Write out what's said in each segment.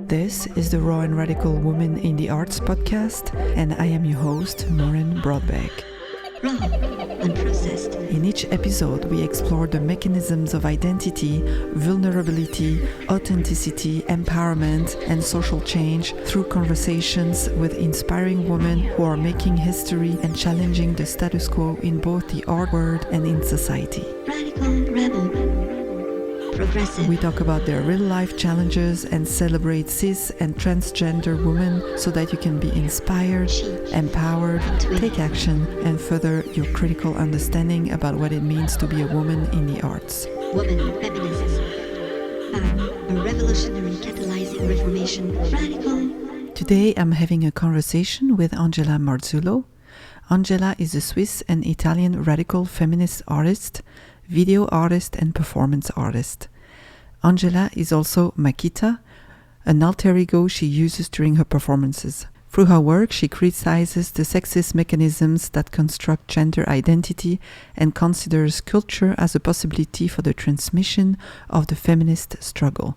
This is the Raw and Radical Women in the Arts podcast, and I am your host, Maureen Broadbeck. Raw, unprocessed. In each episode, we explore the mechanisms of identity, vulnerability, authenticity, empowerment, and social change through conversations with inspiring women who are making history and challenging the status quo in both the art world and in society. Radical rebel. Progressive. We talk about their real-life challenges and celebrate cis and transgender women so that you can be inspired, empowered, take action, and further your critical understanding about what it means to be a woman in the arts. Woman feminism. A revolutionary catalyzing reformation. Radical. Today I'm having a conversation with Angela Marzullo. Angela is a Swiss and Italian radical feminist artist, video artist and performance artist. Angela is also Makita, an alter ego she uses during her performances. Through her work, she criticizes the sexist mechanisms that construct gender identity and considers culture as a possibility for the transmission of the feminist struggle.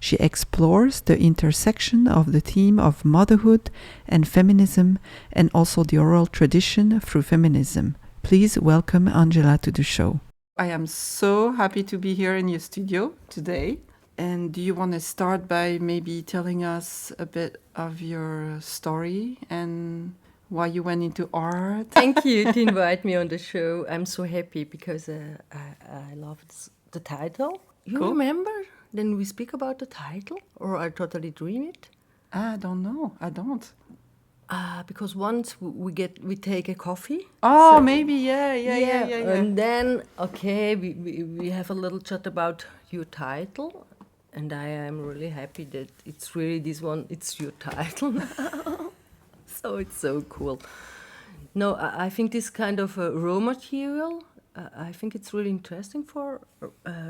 She explores the intersection of the theme of motherhood and feminism and also the oral tradition through feminism. Please welcome Angela to the show. I am so happy to be here in your studio today. And do you want to start by maybe telling us a bit of your story and why you went into art? Thank you to invite me on the show. I'm so happy because I love the title. You Cool. remember? Then we speak about the title, or I totally dream it. I don't know. I don't. Because once we take a coffee. Oh, So- maybe, yeah. And then, okay, we have a little chat about your title. And I am really happy that it's really this one, it's your title now. So it's so cool. No, I think this kind of raw material, I think it's really interesting for,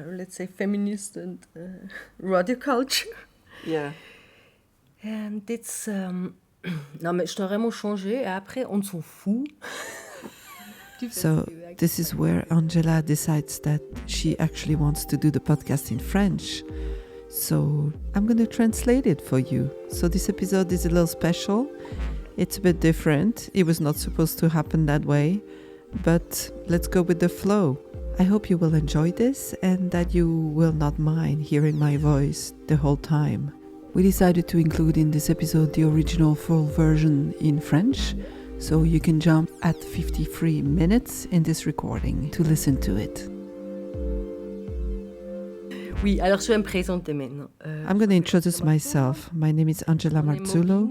let's say, feminist and radio culture. Yeah. And it's... non, mais je t'aurais vraiment changé et après, on s'en fout. So this is where Angela decides that she actually wants to do the podcast in French. So I'm going to translate it for you. So this episode is a little special. It's a bit different. It was not supposed to happen that way, but let's go with the flow. I hope you will enjoy this and that you will not mind hearing my voice the whole time. We decided to include in this episode the original full version in French, so you can jump at 53 minutes in this recording to listen to it. Oui, alors je vais me présenter maintenant. I'm going to introduce myself. My name is Angela Marzullo.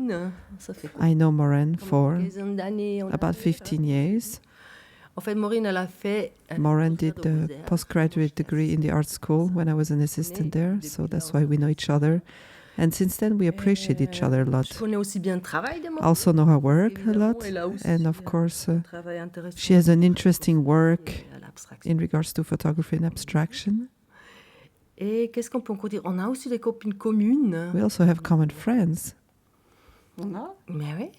Ça fait I know Maureen for une quinzaine d'années. about 15 years. En fait, Maureen, elle a fait... Maureen did the postgraduate degree in the art school when I was an assistant there, so that's why we know each other. And since then, we appreciate each other a lot. Je connais aussi bien le travail de Maureen. I also know her work a lot, Elle a aussi and of course, un travail intéressant. she has an interesting work À l'abstraction. in regards to photography and abstraction. Et qu'est-ce qu'on peut encore dire? On a aussi des copines communes. We also have common friends. Mais oui.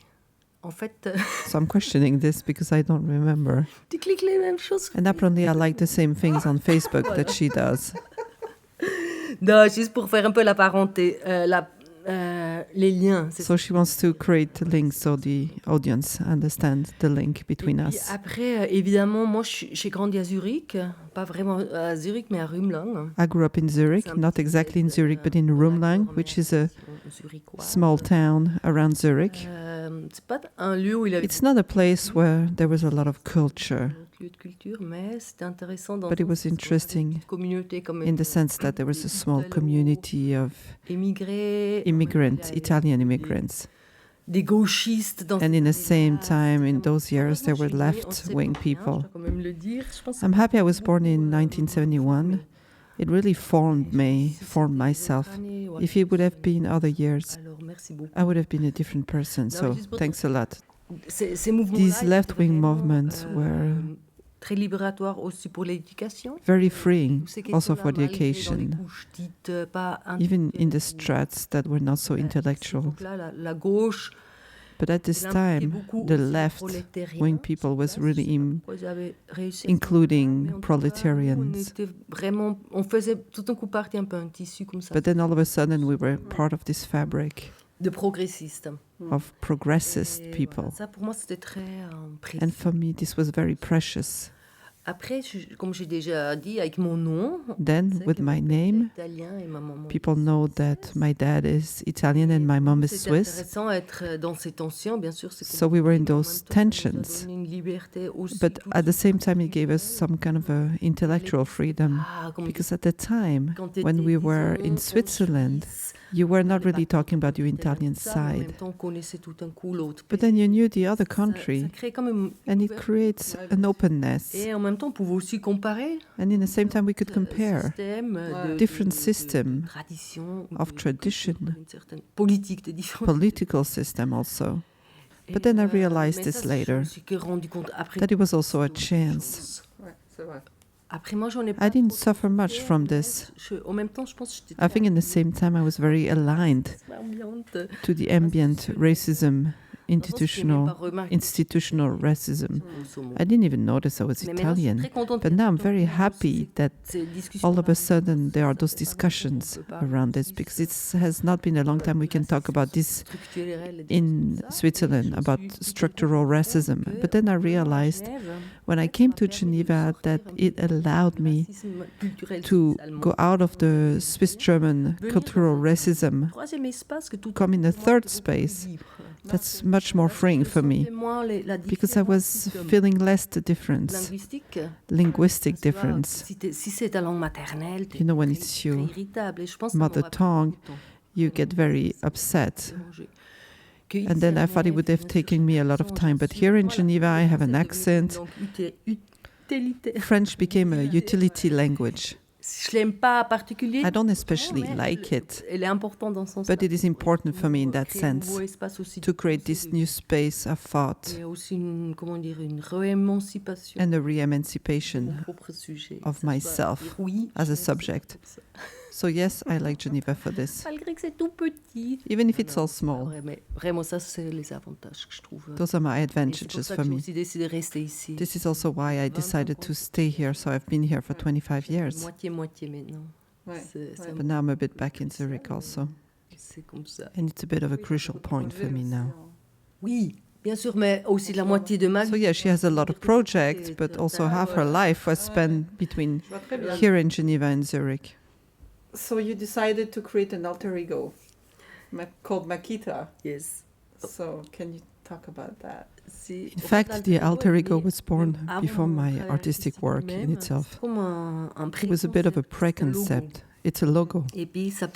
En fait, So I'm questioning this because I don't remember. tu cliques les mêmes choses. And apparently I like the same things on Facebook that she does. Non, juste pour faire un peu la parenté, les liens. C'est So she wants to create links so the audience understand the link between Et puis us. après, évidemment, moi, j'ai grandi à Zurich. Pas vraiment à Zurich, mais à Rumlang. I grew up in Zurich, not exactly in Zurich, but in Rumlang, which is a small town around Zurich. C'est pas un lieu où il y avait It's not a place where there was a lot of culture, un lieu de culture, mais c'était intéressant dans but it was interesting communauté comme in the sense that there was a small community of immigrés, Italian immigrants. des gauchistes dans And in the same time, in those years, there were left-wing people. Je dois quand même le dire. Je pense I'm happy I was born in 1971. It really formed me, formed myself. If it would have been other years, Alors, merci beaucoup. I would have been a different person. So thanks a lot. Ces mouvements These left-wing movements were très libératoires aussi pour l'éducation. very freeing, Ces also questions-là, for the malgré dans les occasion, couches dites pas even in the intellectuelles, strats that were not so ces intellectual. époques-là, la gauche But at this Il impliquait time, beaucoup the aussi le left prolétariat. wing people Je was sais pas really pourquoi ils avaient réussi à se including mais en tout cas, proletarians. nous, on était vraiment, on faisait tout d'un coup partie un peu un tissu comme ça But then all of a sudden we were part of this fabric de progressistes. of progressist Et people. voilà, ça pour moi c'était très précis. And for me, this was very precious. Après, comme j'ai déjà dit, avec mon nom, Then, c'est with que my mon père est name, italien et ma maman people est know that française. my dad is Italian and my mom is C'est Swiss. intéressant d'être dans ces tensions, bien sûr. C'est So we were in compliqué, mais en those même temps, ça nous a tensions. donné une liberté aussi But tout at the same time, it spirituelle. gave us some kind of a intellectual freedom. Comme Because at the time, quand when t'étais, we were disons, in en Switzerland, Suisse, you were not on really n'est pas talking about your tout à fait Italian ça, mais en side. même temps, on connaissait tout un coup l'autre But pays. then you knew the other Ça country, crée quand même and une it ouverture. creates an openness. Et en même temps, on pouvait aussi comparer And in the same time, we could compare système different system tradition, of tradition, une certaine politique de différence. political system also. But then I realized mais this ça, je later, me suis que rendu compte après that it was also a d'autres chance. choses. Après, moi, j'en ai pas I didn't trop suffer much souffert, from mais this. en même temps, je pense que j'étais I think in the same time, I was very aligned très ambiante. to the ambient racism, institutional Remarqué, racism. grosso modo. I didn't even notice I was Mais maintenant, je suis Italian. très contente But qu'il y ait now I'm autant very de happy that ces discussions all of a parlent. sudden there are those Ça fait pas discussions longtemps qu'on peut parler around this, aussi because it has not been a long time we can talk about this structurel et des in choses comme ça. Switzerland, Et je me about suis tout à fait structural rendu compte racism. que But then I à realized Genève, when I came to Geneva that it allowed me racisme culturel to suisse-allemand. go out of the Swiss-German cultural racism, Troisième espace que tout come in a third space libre. that's much more freeing for me, because I was feeling less the difference, linguistique, linguistic tu vois, difference. si c'est ta langue maternelle, You know, when très- it's très your irritable. Et je pense que ça mother m'aura pris tongue, beaucoup de temps you get very upset. de manger. Que And then ici, I à thought it would Genève, have bien sûr, taken me a lot of j'ai time. But su- here in voilà, Geneva, I have an c'est devenu une accent. langue utilitaire. French became a utility language. Je l'aime pas particulièrement. I don't especially mais like it, Elle est importante dans son sens. but it is important for me in that sense to create this new space of thought Il y a aussi une, comment dire, une réémancipation and a de mon re-emancipation. propre sujet. of Que ça soit myself dire oui, as a je sais, subject. comme ça. So yes, I like Geneva for this, Malgré que c'est tout petit. even if it's all Ah small. ouais, mais vraiment, ça, c'est les avantages que je trouve. Those are my Et c'est pour advantages ça for que j'ai me. aussi décidé de rester ici. This is also why I decided to stay here. So I've been here for 25 years, Moitié maintenant. C'est un but now I'm a bit back in Zurich also, c'est comme ça. and it's a bit of a crucial point for me now. Oui, bien sûr, mais aussi la moitié de ma So vie. yeah, she has a lot of projects, but also half her life was spent between here in Geneva and Zurich. So you decided to create an alter ego called Makita. Yes. So can you talk about that? In fact, the alter ego was born before my artistic work in itself. It was a bit of a pre-concept. It's a logo.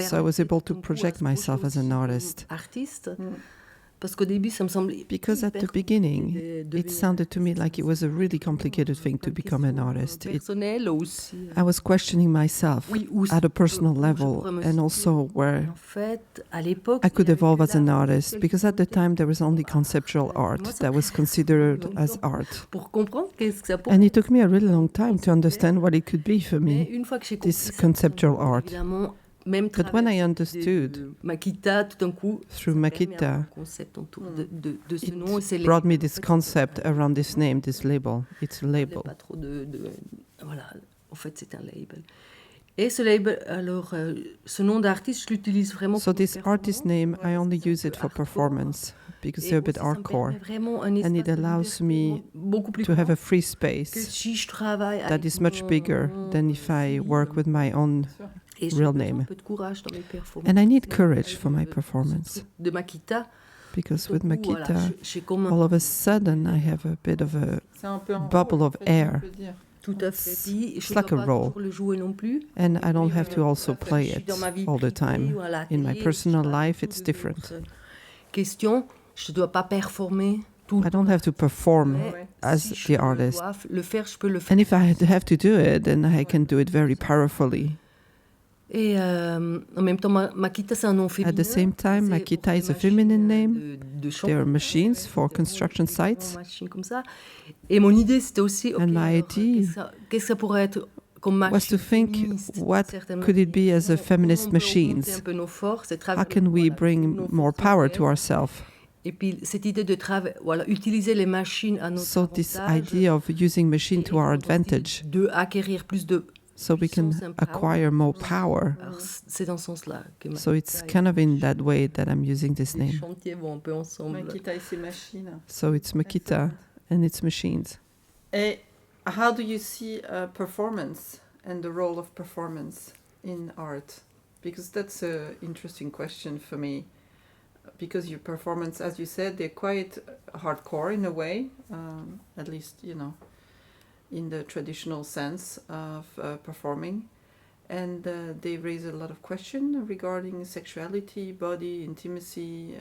So I was able to project myself as an artist. Because at the beginning, it sounded to me like it was a really complicated thing to become an artist. I was questioning myself at a personal level and also where I could evolve as an artist, because at the time there was only conceptual art that was considered as art. And it took me a really long time to understand what it could be for me, this conceptual art. But when I understood through Makita, it brought me this concept around this name, this label. It's a label. Voilà, en fait, c'est un label. Et ce label, alors, ce nom d'artiste, je l'utilise vraiment. So this artist name, I only use it for performance because they're a bit hardcore, and it allows me to have a free space that is much bigger than if I work with my own real name. And I need courage for my performance, because with Makita, all of a sudden I have a bit of a bubble of air. It's like a role, and I don't have to also play it all the time. In my personal life, it's different. I don't have to perform as the artist. And if I have to do it, then I can do it very powerfully. At the same time, Makita is a feminine name. There are machines for construction sites. And my idea was to think, what could it be as a feminist machines? How can we bring more power to ourselves? Et puis cette idée de voilà, utiliser les machines à notre So this avantage, idea of using machine to our et aussi advantage, de acquérir plus de so we can puissance and acquire more power. Alors, c'est dans ce sens-là que So it's kind of in that way that I'm using this les name. chantiers vont un peu ensemble. Makita et ses machines. So it's Makita and its machines. Et how do you see performance and the role of performance in art? Because that's an interesting question for me. Because your performance, as you said, they're quite hardcore in a way, at least, you know, in the traditional sense of performing. And they raise a lot of questions regarding sexuality, body, intimacy,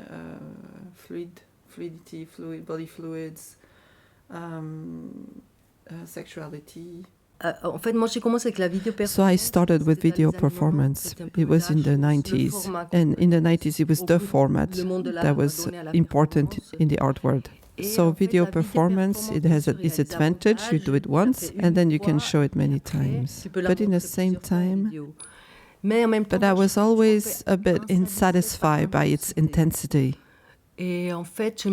fluidity, body fluids, sexuality. En fait, moi, j'ai commencé avec la vidéo So performance. I started with C'était video dans les années 90, performance. c'était un peu It was in the l'âge, le 90s. format And in the 90s, it was the beaucoup format le monde de l'art that a was donné à la important performance. in the art world. Et So en fait, video la performance, it bien has sûr, il y a its des advantage. You do it avantages, once, tu fais and then une you can fois, show it et many après, times. tu peux la But in the montrer same plusieurs fois en time, vidéo. Mais en même temps, but I moi, was je always suis a bit insatisfied by its intensity. Et en fait,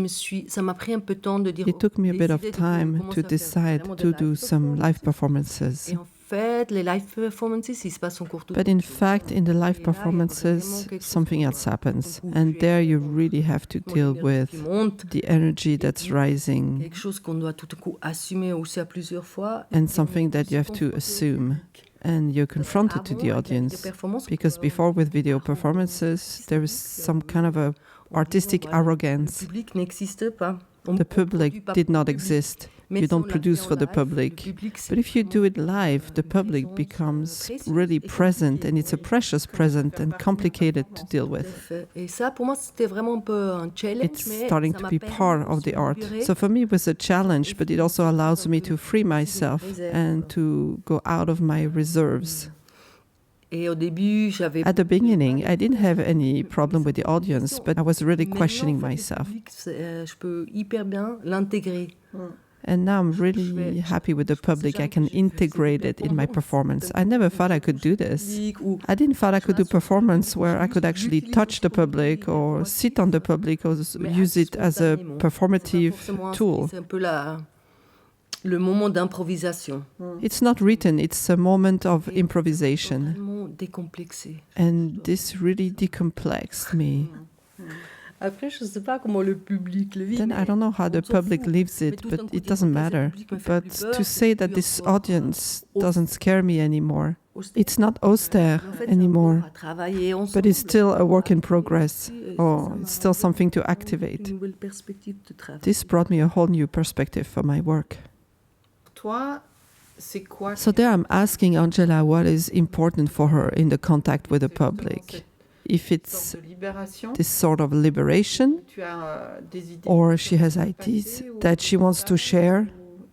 ça m'a pris un peu de temps de dire. It took me a bit of décider de time commencer to à faire decide vraiment de to live do some live performances. Et en fait, les live performances, ils se passent en cours tout. But in fact, in the live Et là, il y a performances, vraiment quelque chose something qu'on else doit happens. beaucoup And bouger, there you beaucoup really have to Mon deal énergie with qui monte, the energy that's puis rising quelque chose qu'on doit tout à coup assumer aussi à plusieurs fois. and something that you have to assume. And you're confronted to the audience. Because before, with video performances, there is some kind of a artistic arrogance. Le public n'existe pas. On The produit public pas did pour le not public. exist. Mais You si on don't l'a fait produce en for the live, le public. public, c'est But if you do it live, the une public présence, becomes précieuse really et present, compliquée. and it's a precious present and complicated to deal Tout à with. fait. Et ça, pour moi, c'était vraiment un peu un challenge. It's mais starting ça to m'a be permis part of aussi the de art. libérer So for me, it was a challenge, but it also allows me to free myself and to go out of my reserves. Et au début, j'avais. At the beginning, I didn't have any problem with the audience, but I was really Maintenant, questioning en fait, le myself. public, je peux hyper bien l'intégrer. And now I'm really happy with the public. I can integrate it in my performance. I never thought I could do this. Ou I didn't thought I could do performance where I could actually touch the public or sit on the public or use it as a performative tool. C'est un peu le moment d'improvisation. It's not written, it's a moment of improvisation. Totalement décomplexé. And this really decomplexed me. Après, je ne sais pas comment le public le vit. Then I don't know how the public lives it, but it doesn't matter. But to say that this audience doesn't scare me anymore, it's not austère anymore, but it's still a work in progress, or it's still something to activate. This brought me a whole new perspective for my work. Toi, c'est quoi So there I'm asking Angela what is important for her in the contact with the public. If it's de libération? this sort of liberation, Tu as des idées or she has ideas that she wants to share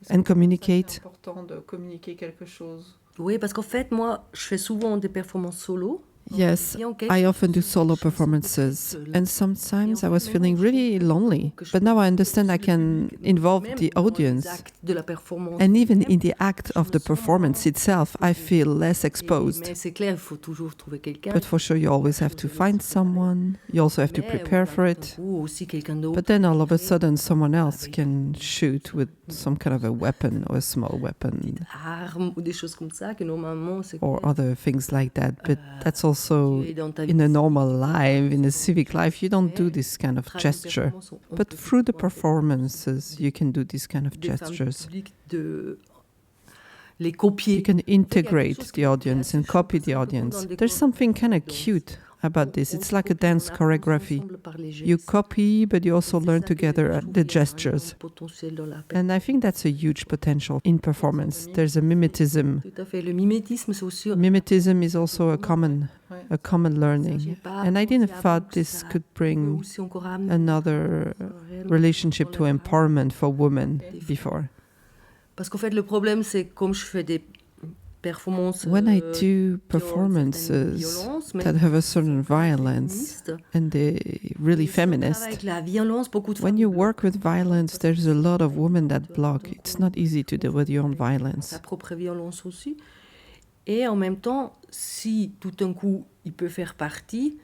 and communicate. C'est important de communiquer quelque chose. Oui, parce qu'en fait, moi, je fais souvent des performances solo. Yes, I often do solo performances, and sometimes I was feeling really lonely. But now I understand I can involve the audience, De la performance. and even in the act of the performance itself, I feel less exposed. Mais c'est clair, il faut toujours trouver quelqu'un. But for sure, you always have to find someone, you also have to prepare for it. Ou aussi quelqu'un d'autre. But then all of a sudden, someone else can shoot with some kind of a weapon or a small weapon Armes ou des choses comme ça, que normalement, c'est or other things like that. But that's also tu es dans ta in a vie. normal life, in a civic life, you don't do this kind of gesture. But through the performances, you can do these kind of gestures. Les copier. You can integrate the audience and copy the audience. There's something kind of cute about this. It's like a dance choreography. You copy, but you also learn together the gestures. And I think that's a huge potential in performance. There's a mimetism. Tout à fait. Le mimétisme, c'est aussi Mimetism is also a common learning. And I didn't thought this could bring aussi encore amener another relationship to empowerment for women before. Parce qu'en fait, le problème, c'est comme je fais des performances. When I do performances that have a certain violence and they're really feminist, Avec la violence, beaucoup de when femmes you bloquent work with violence, there's a lot of women that block. It's not easy to deal with your own violence. sa propre violence aussi. Et en même temps, si tout d'un coup, il peut faire partie,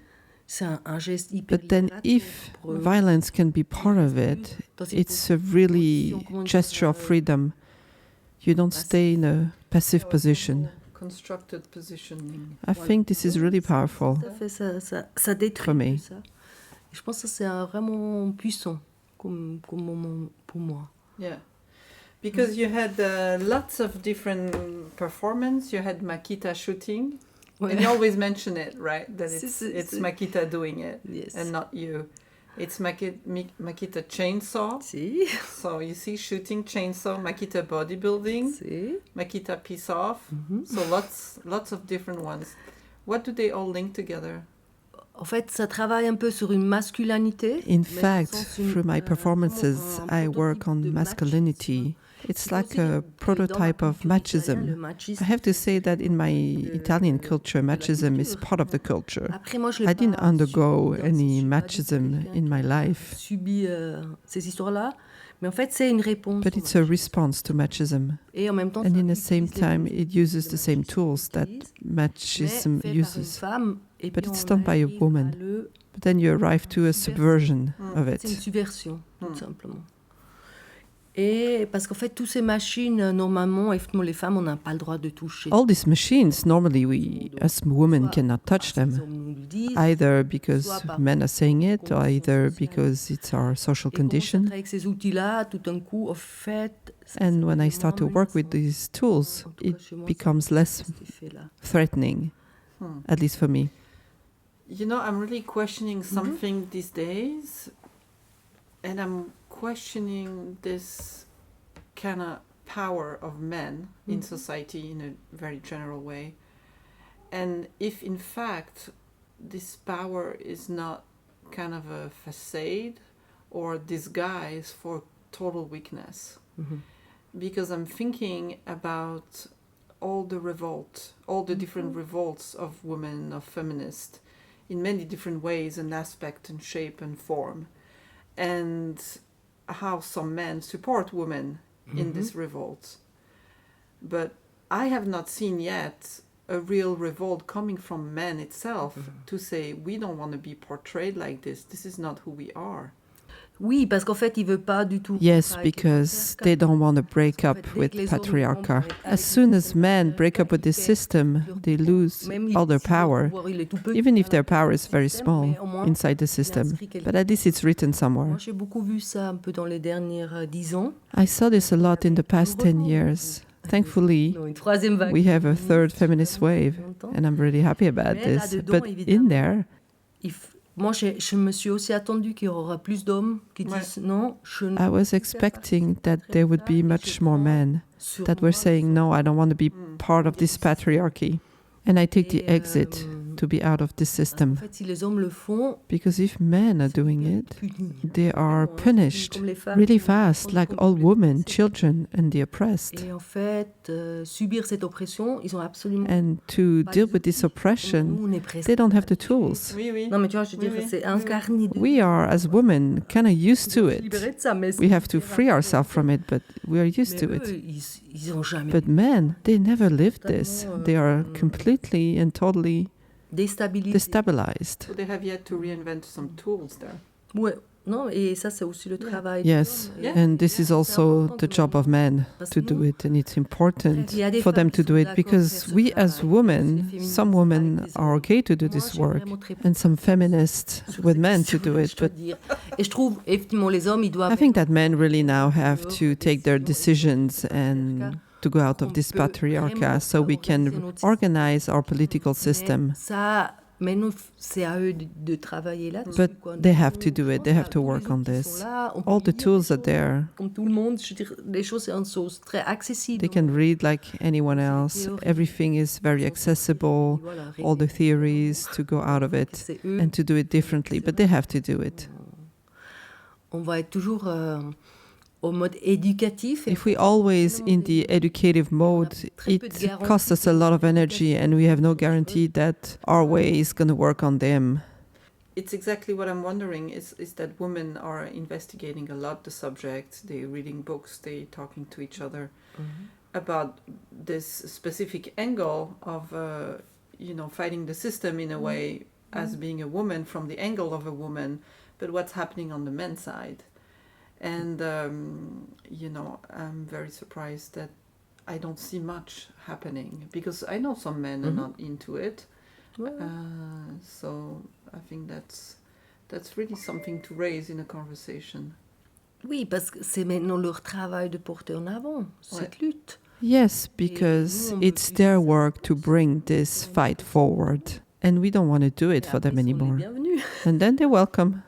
c'est un geste hyper But then, if pour eux. violence can be part of it, Dans cette it's a really position, comment dire, gesture of freedom. You don't stay in a passive position. Constructed positioning. I think this is really powerful. Ça fait ça détruit For me. ça. Et je pense que c'est vraiment puissant comme moment pour moi. Yeah. Because you had lots of different performances. You had Makita shooting. Ouais. And you always mention it, right? That Si, it's, si, it's si. Makita doing it Yes. and not you. It's Makita chainsaw. Si, So you see shooting, chainsaw, Makita bodybuilding, si. Makita peace off. Mhm. So lots of different ones. What do they all link together? En fait, ça travaille un peu sur une masculinité. In mais fact, dans le sens une- through my performances, vraiment I un work prototype on de masculinity. It's Il faut like aussi a dire que dans la prototype of culture italienne, machism. le machisme, I have to say that in my de- Italian culture, de la machism is culture. part of the culture. Après, moi, je l'ai I didn't pas undergo subi, any je suis pas du tout machism quelqu'un in my qui a life, subi ces histoires-là, mais en fait, c'est une réponse. but au it's a machisme. response to machism. Et en même temps, And ça in the same utilise les time, mêmes it uses que the same machisme tools that utilise, machism mais fait par une uses. femme, et But puis it's on done by a arrive woman. à le- But then you arrive to a subversion of C'est une it. subversion, Hmm. tout simplement. Et parce qu'en fait, toutes ces machines, normalement, effectivement, les femmes, on n'a pas le droit de toucher. All these machines, normally we, as women, cannot touch Parce que les them, hommes nous le disent, either because soit par men are saying it, or conditions either sociales. because it's our social Et comment ça condition. travaille avec ces outils-là, tout d'un coup, en fait... ça, And ça when I devient start to moins work with menaçant. these tools, En tout cas, it chez moi, ça becomes a less cet effet-là. threatening, Hmm. at least for me. You know, I'm really questioning something these days, and I'm questioning this kind of power of men in society in a very general way. And if in fact this power is not kind of a facade or disguise for total weakness. Mhm. Because I'm thinking about all the revolt, all the different revolts of women, of feminists, in many different ways and aspect and shape and form, and how some men support women in this revolt. But I have not seen yet a real revolt coming from men itself to say we don't want to be portrayed like this. This is not who we are. Oui, parce qu'en fait, il veut pas du tout... Yes, travailler avec le because patriarcat. they don't want to break Parce qu'en up fait, dès with que les hommes patriarchy. rompent avec As soon le as men break up with this system, they lose même all their si leur power, pouvoir, il est tout petit, even if voilà, their power is dans le very système, small mais au moins, inside the il system. inscrit quelque But at least it's written Moi, somewhere. j'ai beaucoup vu ça un peu dans les dernières 10 ans. I saw this a lot in the past 10 years. Thankfully, Non, une troisième vague. we have a third feminist wave, Longtemps. and I'm really happy about Mais this. là-dedans, But in évidemment, there, Moi, je me suis aussi attendue qu'il y aura plus d'hommes qui Ouais. disent non, je ne I was expecting that there would be much more men that were saying, no, I don't want to be part of this patriarchy. And I take the Et, exit to be out of this En system. fait, si les hommes le font, Because if men are doing it, they are punished comme les femmes really qui fast, sont like comme all les women, oppressées. children, and the oppressed. Et en fait, subir cette oppression, ils ont absolument And to deal with this nous, oppression, on est presque they don't have the habitués. tools. Oui, oui. Non, mais tu vois, je veux dire, Oui, oui. c'est Oui, oui. incarné. We are, as women, kind of used to Se it. libérer de ça, mais We c'est have to hyper free rapide. ourselves from it, but we are used Mais to eux, it. ils ont jamais But men, they never lived this. Totalement, They are completely and totally déstabilisé. destabilized. So they have yet to reinvent some tools there. Ouais, non, et ça, c'est aussi le travail. Yes, des hommes. and this is also the job of men Parce to que do nous, it, and it's important il y a des for them femmes to qui do sont it d'accord because faire ce we as travail. women, Les féministes some avec women des are hommes. okay to do Moi, this j'ai work, vraiment très and some feminists with men to do it, je dois but dire. Et je trouve, effectivement, les hommes, ils doivent... I think that men really now have to take their decisions and to go out of this patriarchy so we can organize our political system. Mais ça, maintenant, c'est à eux de travailler là. But they have to do it, they have to work on this. All the tools are there. Comme tout le monde, je veux dire, les choses sont très accessibles. They can read like anyone else. Everything is very accessible, all the theories to go out of it C'est eux. and to do it differently, but they have to do it. On va être toujours au mode éducatif. If we always in the educative mode, it costs us a lot of energy and we have no guarantee that our way is going to work on them. It's exactly what I'm wondering is that women are investigating a lot the subject, they're reading books, they're talking to each other about this specific angle of, fighting the system in a way as being a woman from the angle of a woman, but what's happening on the men's side. And, I'm very surprised that I don't see much happening, because I know some men are not into it. So I think that's really something to raise in a conversation. Oui, parce que c'est maintenant leur travail de porter en avant cette lutte. Yes, because it's their work to bring this fight forward. And we don't want to do it for them anymore. And then they're welcome.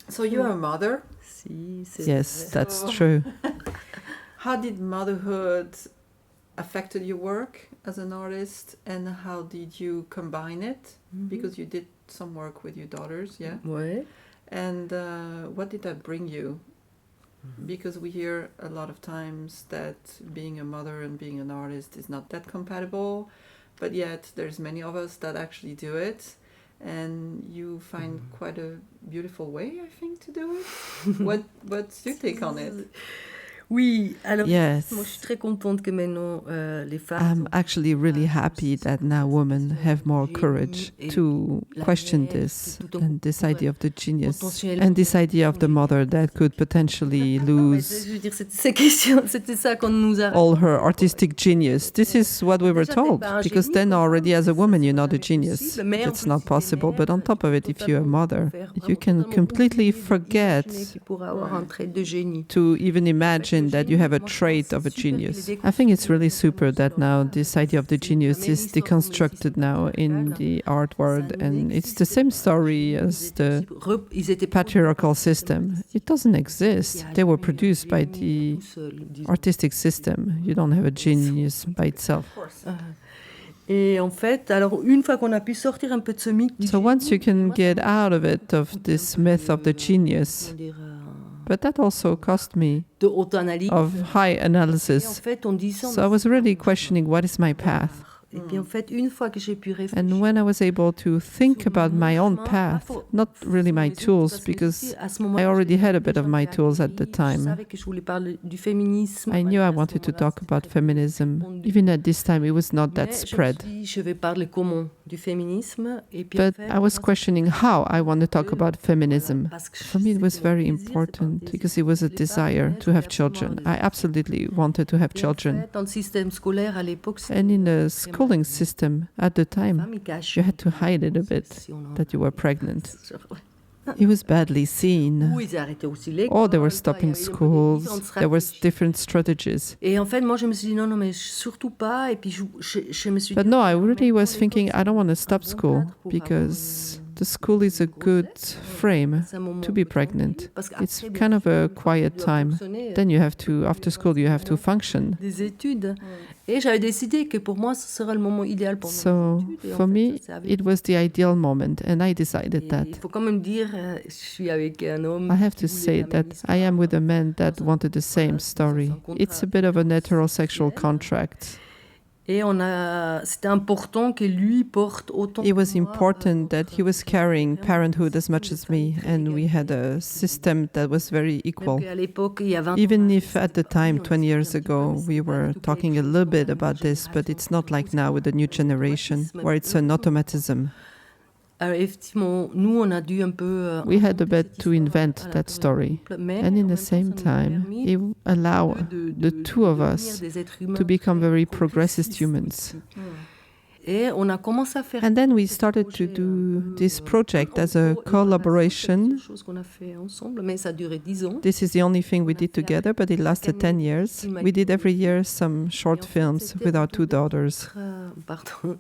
So you're a mother? Si, c'est Yes, vrai. that's true. How did motherhood affected your work as an artist, and how did you combine it? Because you did some work with your daughters, yeah? Ouais. And what did that bring you? Because we hear a lot of times that being a mother and being an artist is not that compatible, but yet there's many of us that actually do it, and you find quite a beautiful way, I think, to do it. What's your take on it? Oui, alors Yes. moi je suis très contente que maintenant les femmes I'm actually really happy that now women have more courage to question this and this idea of the genius and this idea of the mother that could potentially lose je veux dire, c'était ça qu'on nous a all her artistic genius. This is what we were told, because then already as a woman you're not a genius. It's not possible. But on top of it, if you're a mother, you can completely forget pour avoir un trait de génie. to even imagine that you have a trait of a genius. I think it's really super that now this idea of the genius is deconstructed now in the art world, and it's the same story as the patriarchal system. It doesn't exist. They were produced by the artistic system. You don't have a genius by itself. Et en fait, alors une fois qu'on a pu sortir un peu de ce mythe du So once you génie, can get out of it, of this myth of the genius, comment dire, but that also cost me de haute analyse. of high Et en analysis. fait, on dit ça. So I was really questioning, what is my path? Et puis en fait, une fois que j'ai pu réfléchir. And when I was able to think about my own path, not really my tools, because I already had a bit of my tools at the Je time. savais que je voulais parler du féminisme. I knew I wanted to talk about feminism. Even at this time, it was not that Mais spread. je me suis dit, je vais parler comment du féminisme. Et puis en But fait, I was moi, questioning how I want to talk about feminism. parce que For me, it was c'était mon very désir, c'était un important désir. because it was a Je voulais pas desire naître to have et children. absolument I absolutely wanted to have Et en children. fait, dans le système scolaire à l'époque, And in the schooling system at the time, femme, ils cachaient. you had to hide it a bit Si on en- that you were pregnant. Genre, It was badly seen. Ou ils arrêtaient aussi l'école. Or they were il y stopping avait schools. différentes There was stratégies. different strategies. Et en fait, moi, je me suis dit non, mais surtout pas. Et puis, je me suis But dit. no, I mais really pour was l'école, thinking c'est I don't want to un stop bon school cadre pour because avoir the school is a good frame c'est un moment to be de pregnant. tranquille, parce It's qu'après, kind of a bien sûr, une fois quiet que tu dois time. fonctionner, Then you have to, after school, you have to function. des études. Et j'avais décidé que pour moi, ce serait le moment idéal pour So mes études. Et en for fait, me, ça s'est avéré. it was the ideal moment, and I decided Et that. il faut quand même dire, je suis avec un homme. I have qui to voulait say la that même I am histoire. with a man that Dans un- wanted the same voilà, story. dans un It's a contrat bit of an heterosexual officiel. contract. Et c'était important que lui porte autant. It was que moi, important that he was carrying vraiment parenthood un as much as système me, très and we had a system that was very equal. Même qu'à l'époque, il y a 20 Even ans, if at the time, on 20 years discutait un petit peu, ago, mais we c'était pas were du tout talking a quelque little chose bit dans la about this, but it's not like génération now with the new generation, where it's an automatism. Alors effectivement, nous, on a dû un peu. We had a inventer bit cette to histoire invent à that l'intérieur story. du couple, mais And en in même the temps, same ça nous a time, permis it allowed the two of devenir us des êtres humains to become très very progressist progressistes humans. aussi. Et on a commencé à faire. And then we ce started to projet do un peu, this project as a en collaboration. quelque chose qu'on a fait ensemble, mais ça a duré 10 ans. This is the only thing we did together, but it lasted 10 years. We did every year some short films with our two daughters. Pardon.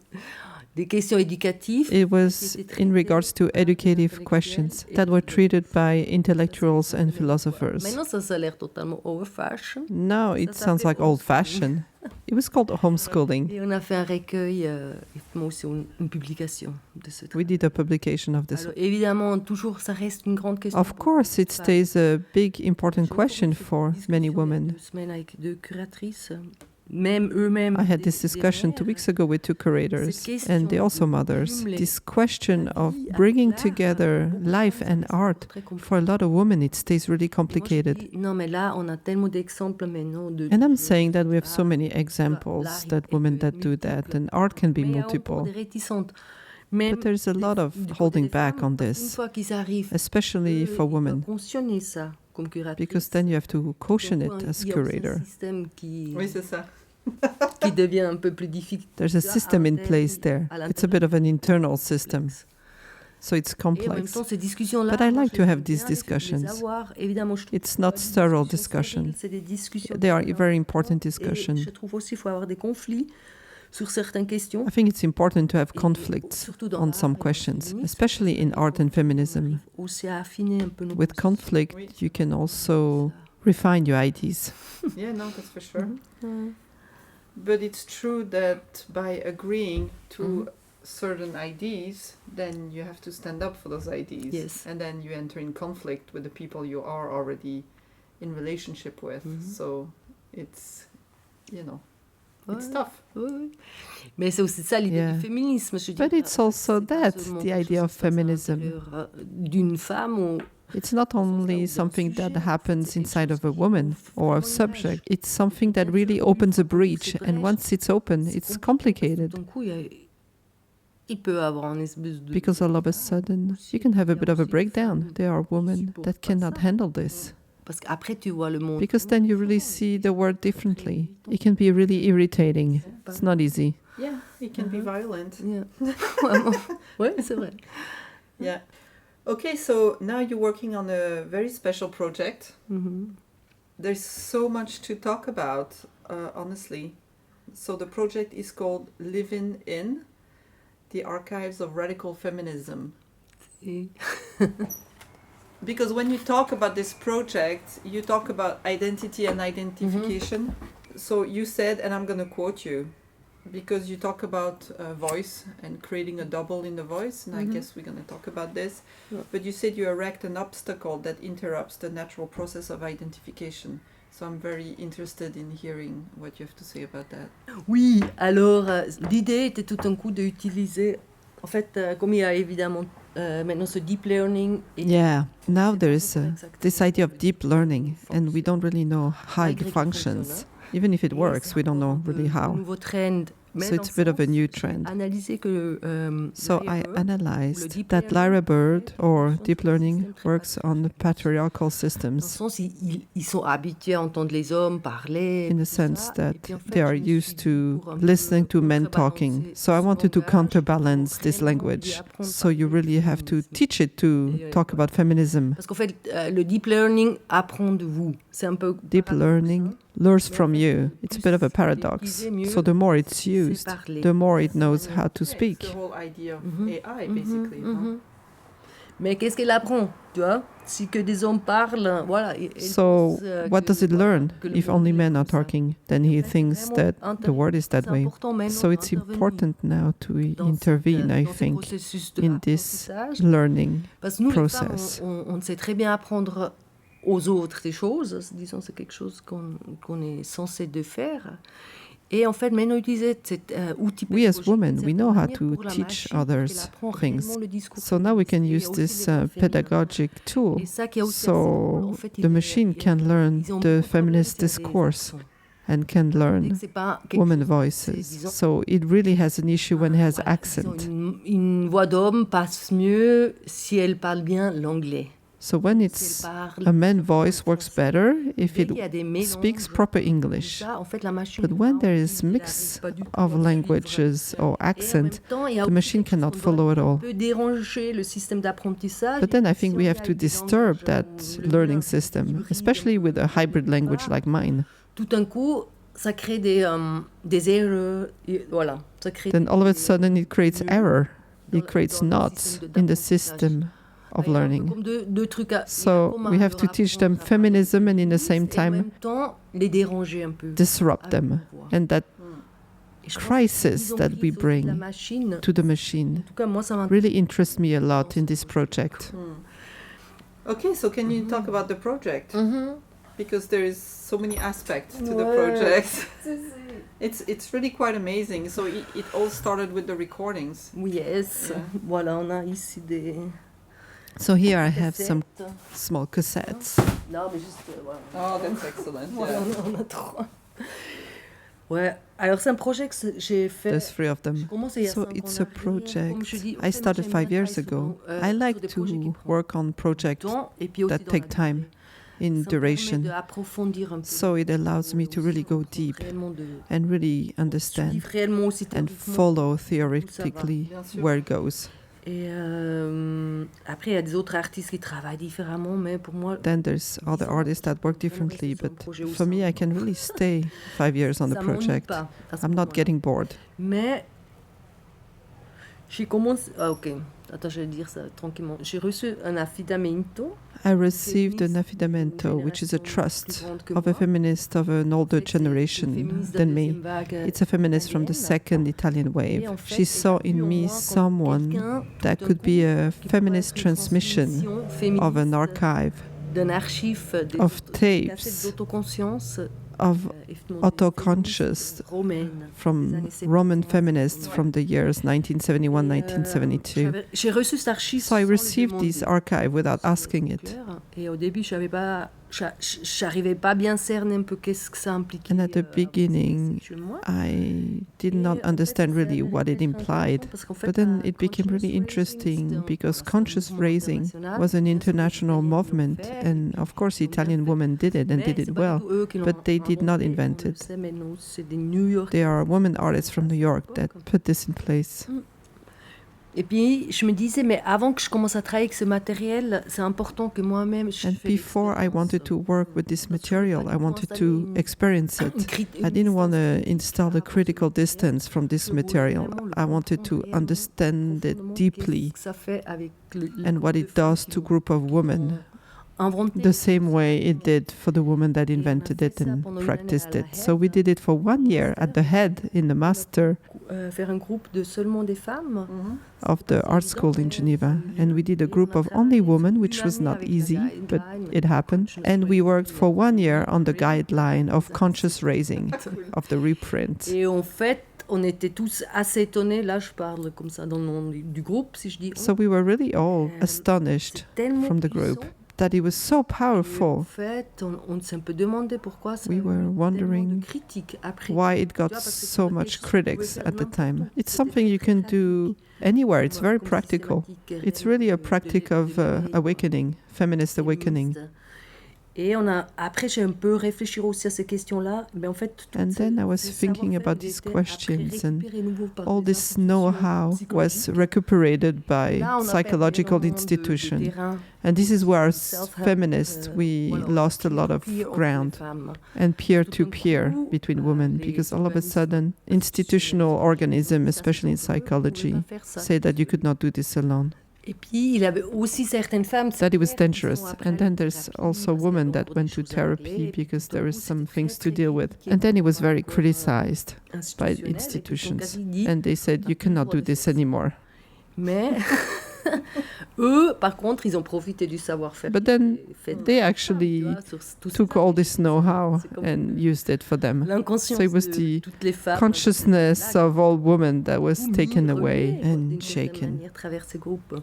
Des questions éducatives. It was in regards to educative questions that were treated by intellectuals and philosophers. Maintenant, ça a l'air totalement old-fashioned. Now it Ça sounds s'appelait like old-fashioned. It was called homeschooling. Et on a fait un recueil, effectivement aussi une publication de ce We did a publication of this. Alors évidemment, toujours, ça reste une grande question. Of course, it stays a big, important question for many women. 2 semaines avec 2 curatrices, même eux-mêmes. I had this discussion 2 weeks ago with 2 curators, and they're also mothers. This question of bringing together life and art, for a lot of women, it stays really complicated. Non, mais là, on a tellement d'exemples maintenant de. And I'm saying that we have so many examples that women that do that, and art can be Mais il y a encore multiple. des réticentes. Mais But there's a lot of du côté holding des back femmes, on parce qu'une this, fois qu'ils arrivent, especially for ils doivent women, cautionner ça comme curatrice. because then you have to caution Donc, it as il y a aussi curator. un système qui Oui, c'est ça. devient un peu plus difficile. There's a system in place there. It's a bit of an internal system, so it's Et en même complex. temps, ces discussions-là, But I moi, like je to les have aime these bien, il faut les discussions. avoir. Évidemment, je trouve It's que not des sterile discussions discussion. stériles, c'est des discussions They are qui very sont important importantes. discussions. Et je trouve aussi qu'il faut avoir des conflits sur certaines questions. I think it's important to have Et conflicts surtout dans on l'art some et dans le questions, féminisme, especially in on art and arrive feminism. aussi à affiner un peu nos With positions. conflict, Oui. you can also refine your ideas. Yeah, no, that's for sure. Ouais. But it's true that by agreeing to Mhm. certain ideas, then you have to stand up for those ideas. Yes. And then you enter in conflict with the people you are already in relationship with. Mhm. So it's, it's Ouais. tough. Oui, oui. Mais c'est aussi ça l'idée Yeah. du féminisme. Je But dirais. it's also C'est pas that, seulement the quelque idea chose of qui se passe à feminism. l'intérieur, d'une femme ou It's not only something that happens inside of a woman or a subject, it's something that really opens a breach, and once it's open, it's complicated. Tout d'un coup, il peut avoir un espèce de... Because all of a sudden, you can have a bit of a breakdown. There are women that cannot handle this. Parce qu'après, tu vois le monde. Because then you really see the world differently. It can be really irritating. It's not easy. Yeah, it can be violent. Yeah. Vraiment. Ouais, c'est vrai. Yeah. Okay, so now you're working on a very special project. Mhm. There's so much to talk about, honestly. So the project is called Living in the Archives of Radical Feminism. Et- Because when you talk about this project, you talk about identity and identification. So you said, and I'm going to quote you, because you talk about voice and creating a double in the voice, and I guess we're going to talk about this. Yeah. But you said you erect an obstacle that interrupts the natural process of identification. So I'm very interested in hearing what you have to say about that. Oui, alors l'idée était tout d'un coup d'utiliser, en fait, comme il y a évidemment maintenant ce deep learning. Et Yeah, now there is exactement this idea of deep learning, and we don't really know how it Malgré qu'il functions. fonctionne, Even if it Et works, c'est we don't know encore really un how. nouveau trend. Mais So dans it's a le bit of a sens, new j'ai trend. analysé que So Lyra I Bird, analyzed deep that learning Lyra Bird or fonctionne deep sur des learning systèmes très works on patriarchal dans le systems sens, ils sont habitués à entendre les hommes parler. in the tout sense ça. that Et puis, en fait, they are je me used suis dit, to pour un peu listening to men talking. contrebalancer So I ce wanted to langage, counterbalance il faut this réellement lui language. apprendre So à you parler really de have to féminisme. teach it to Et, talk about feminism. Parce qu'en fait, le deep learning apprend de vous. C'est un peu Deep paradoxal. learning learns Mais en from fait, you. le It's a plus bit of a c'est paradox. utilisé, mieux So the more it's c'est used, parler. the more it knows how to It's speak. the whole idea of Mhm. AI, basically. huh? Mhm. Mais qu'est-ce qu'elle apprend, tu vois? Si que des hommes parlent, voilà. Elle So, pense, what que, does it voilà, learn? que le If monde only est men are comme ça. talking, then he C'est thinks vraiment that the intéressant. world is that C'est way. important maintenant So it's d'intervenir important now to dans intervene, I dans ces think, processus de in this apprentissage. learning Parce que nous, les femmes, process. on sait très bien apprendre aux autres des choses. Disons, c'est quelque chose qu'on est censé de faire. Et en fait, maintenant, utiliser cet outil We as pédagogique women, d'une we know certaine how to manière pour la teach machine, pour others qu'elle apprend things. réellement le discours So now we can féministe. Et il y use a aussi this les voix féminines. pedagogic tool. Et ça qui est aussi assez drôle, en So fait, the machine can learn ils ont the beaucoup de feminist problèmes, c'est des discourse accents. and can Dès learn que c'est pas quelque women chose, voices. disons, So it really has an issue when it has voilà, accent. disons, une voix d'homme passe mieux si elle parle bien l'anglais. So when Si elle it's parle a man voice works better if Dès it qu'il y a des mélanges, speaks proper comme English. ça, en fait, la machine But n'a when pas there envie, is elle mix arrive pas du tout of à suivre. languages or Et en même accent, temps, il y a the aussi machine quelque chose cannot qu'on follow it doit all. un peu déranger le système d'apprentissage. But then I Et think si we on have a to des disturb langages that où le learning mien system, hybride, especially with a hybrid language like mine. Tout d'un coup, ça crée des erreurs. Et voilà, ça crée Then all of a des- sudden it creates nœuds error. dans- It creates dans le knots système in the d'apprentissage. system of Il y a un peu learning. comme deux trucs à- il y a So comme à we have leur to teach them apprendre à parler feminism and in the féministe same et en time même temps les déranger un peu. disrupt avec them. leur voix. And that Et je pense crisis qu'ils ont that pris we aussi bring la machine. to the machine En tout cas, moi, ça m'intéresse. really interests me a lot in this project. Okay, so can you talk about the project? Mhm. Because there is so many aspects to the Ouais. project. It's really quite amazing. So it all started with the recordings. Yes. Yeah. Voilà, on a ici des So here I have some cassettes. small cassettes. Non, mais juste, voilà. Oh, that's excellent. Voilà, Yeah. on a trois. Ouais, alors c'est un projet que j'ai fait. There's 3 of J'ai them. commencé il y a So 5 ans it's a en arrière. Comme project je dis, en I fait, moi, started j'aime 5 bien years travailler ago. souvent, I sur like des projets qui to prennent work on du projects temps et puis aussi that dans la take time durée. in Ça me permet duration. d'approfondir un peu. So it allows me to really go deep and really understand Suivre réellement aussi and théoriquement follow où ça va. theoretically Bien sûr. where it goes. Et après, il y a des autres artistes qui travaillent différemment, mais pour moi, Then there's other artists that work differently, but for me, I can really stay 5 years on the ça m'ennuie project. pas à ce I'm not moment-là. getting bored. Mais j'ai commencé. Ah, ok. Attends, je vais dire ça tranquillement. J'ai reçu un affidamento. I received an affidamento, which is a trust of a feminist of an older generation than me. It's a feminist from the second Italian wave. She saw in me someone that could be a feminist transmission of an archive d'un archive of cassettes tapes d'autoconscience of autoconscious from Roman feminists from the years 1971-1972. J'ai reçu cet archive. So I received this archive without asking it. Et au début, j'arrivais pas à bien cerner un peu qu'est-ce que ça impliquait. And at the beginning, I did not understand really what it implied. But then it became really interesting because conscious raising was an international movement, and of course, Italian women did it and did it well, but they did not invent it. There are women artists from New York that put this in place. Et puis, je me disais, mais avant que je commence à travailler avec ce matériel, c'est important que moi-même... And before I wanted to work with this material, I wanted to experience it. I didn't want to install a critical distance from this material. I wanted to understand it deeply and what it does to a group of women, the same way it did for the woman that invented it and practiced it. So we did it for 1 year at the head in the master faire un groupe de seulement des femmes. of the art school in Geneva, and we did a group of only women, which was not easy, but it happened. And we worked for 1 year on the guideline of conscious raising of the reprint. Et en fait, on était tous assez étonnés. Là, je parle comme ça dans le nom du groupe, si je dis. So we were really all astonished from the group that it was so En powerful. fait, on s'est un peu demandé pourquoi ça We were wondering de critiques après. why it got so much critics at the time. It's something you can do anywhere. It's very practical. It's really a practice of awakening, feminist awakening. Et après, j'ai un peu réfléchi aussi à ces questions-là. Mais en fait, And then I was thinking about these questions, and all this know-how was recuperated by psychological institutions. And this is where, as feminists, we lost a lot of ground, and peer-to-peer between women, because all of a sudden, institutional organisms, especially in psychology, say that you could not do this alone, Et puis, il y avait aussi certaines femmes that it was dangerous. And then there's also women that went to therapy because there is some things to deal with. And then it was very criticized by institutions. And they said, you cannot do this anymore. Mais eux, par contre, ils ont profité du savoir-faire. But then they actually took all this know-how and used it for them. L'inconscience So it was de the toutes les femmes consciousness of all women that was taken away and d'une shaken. manière, à travers ces groupes.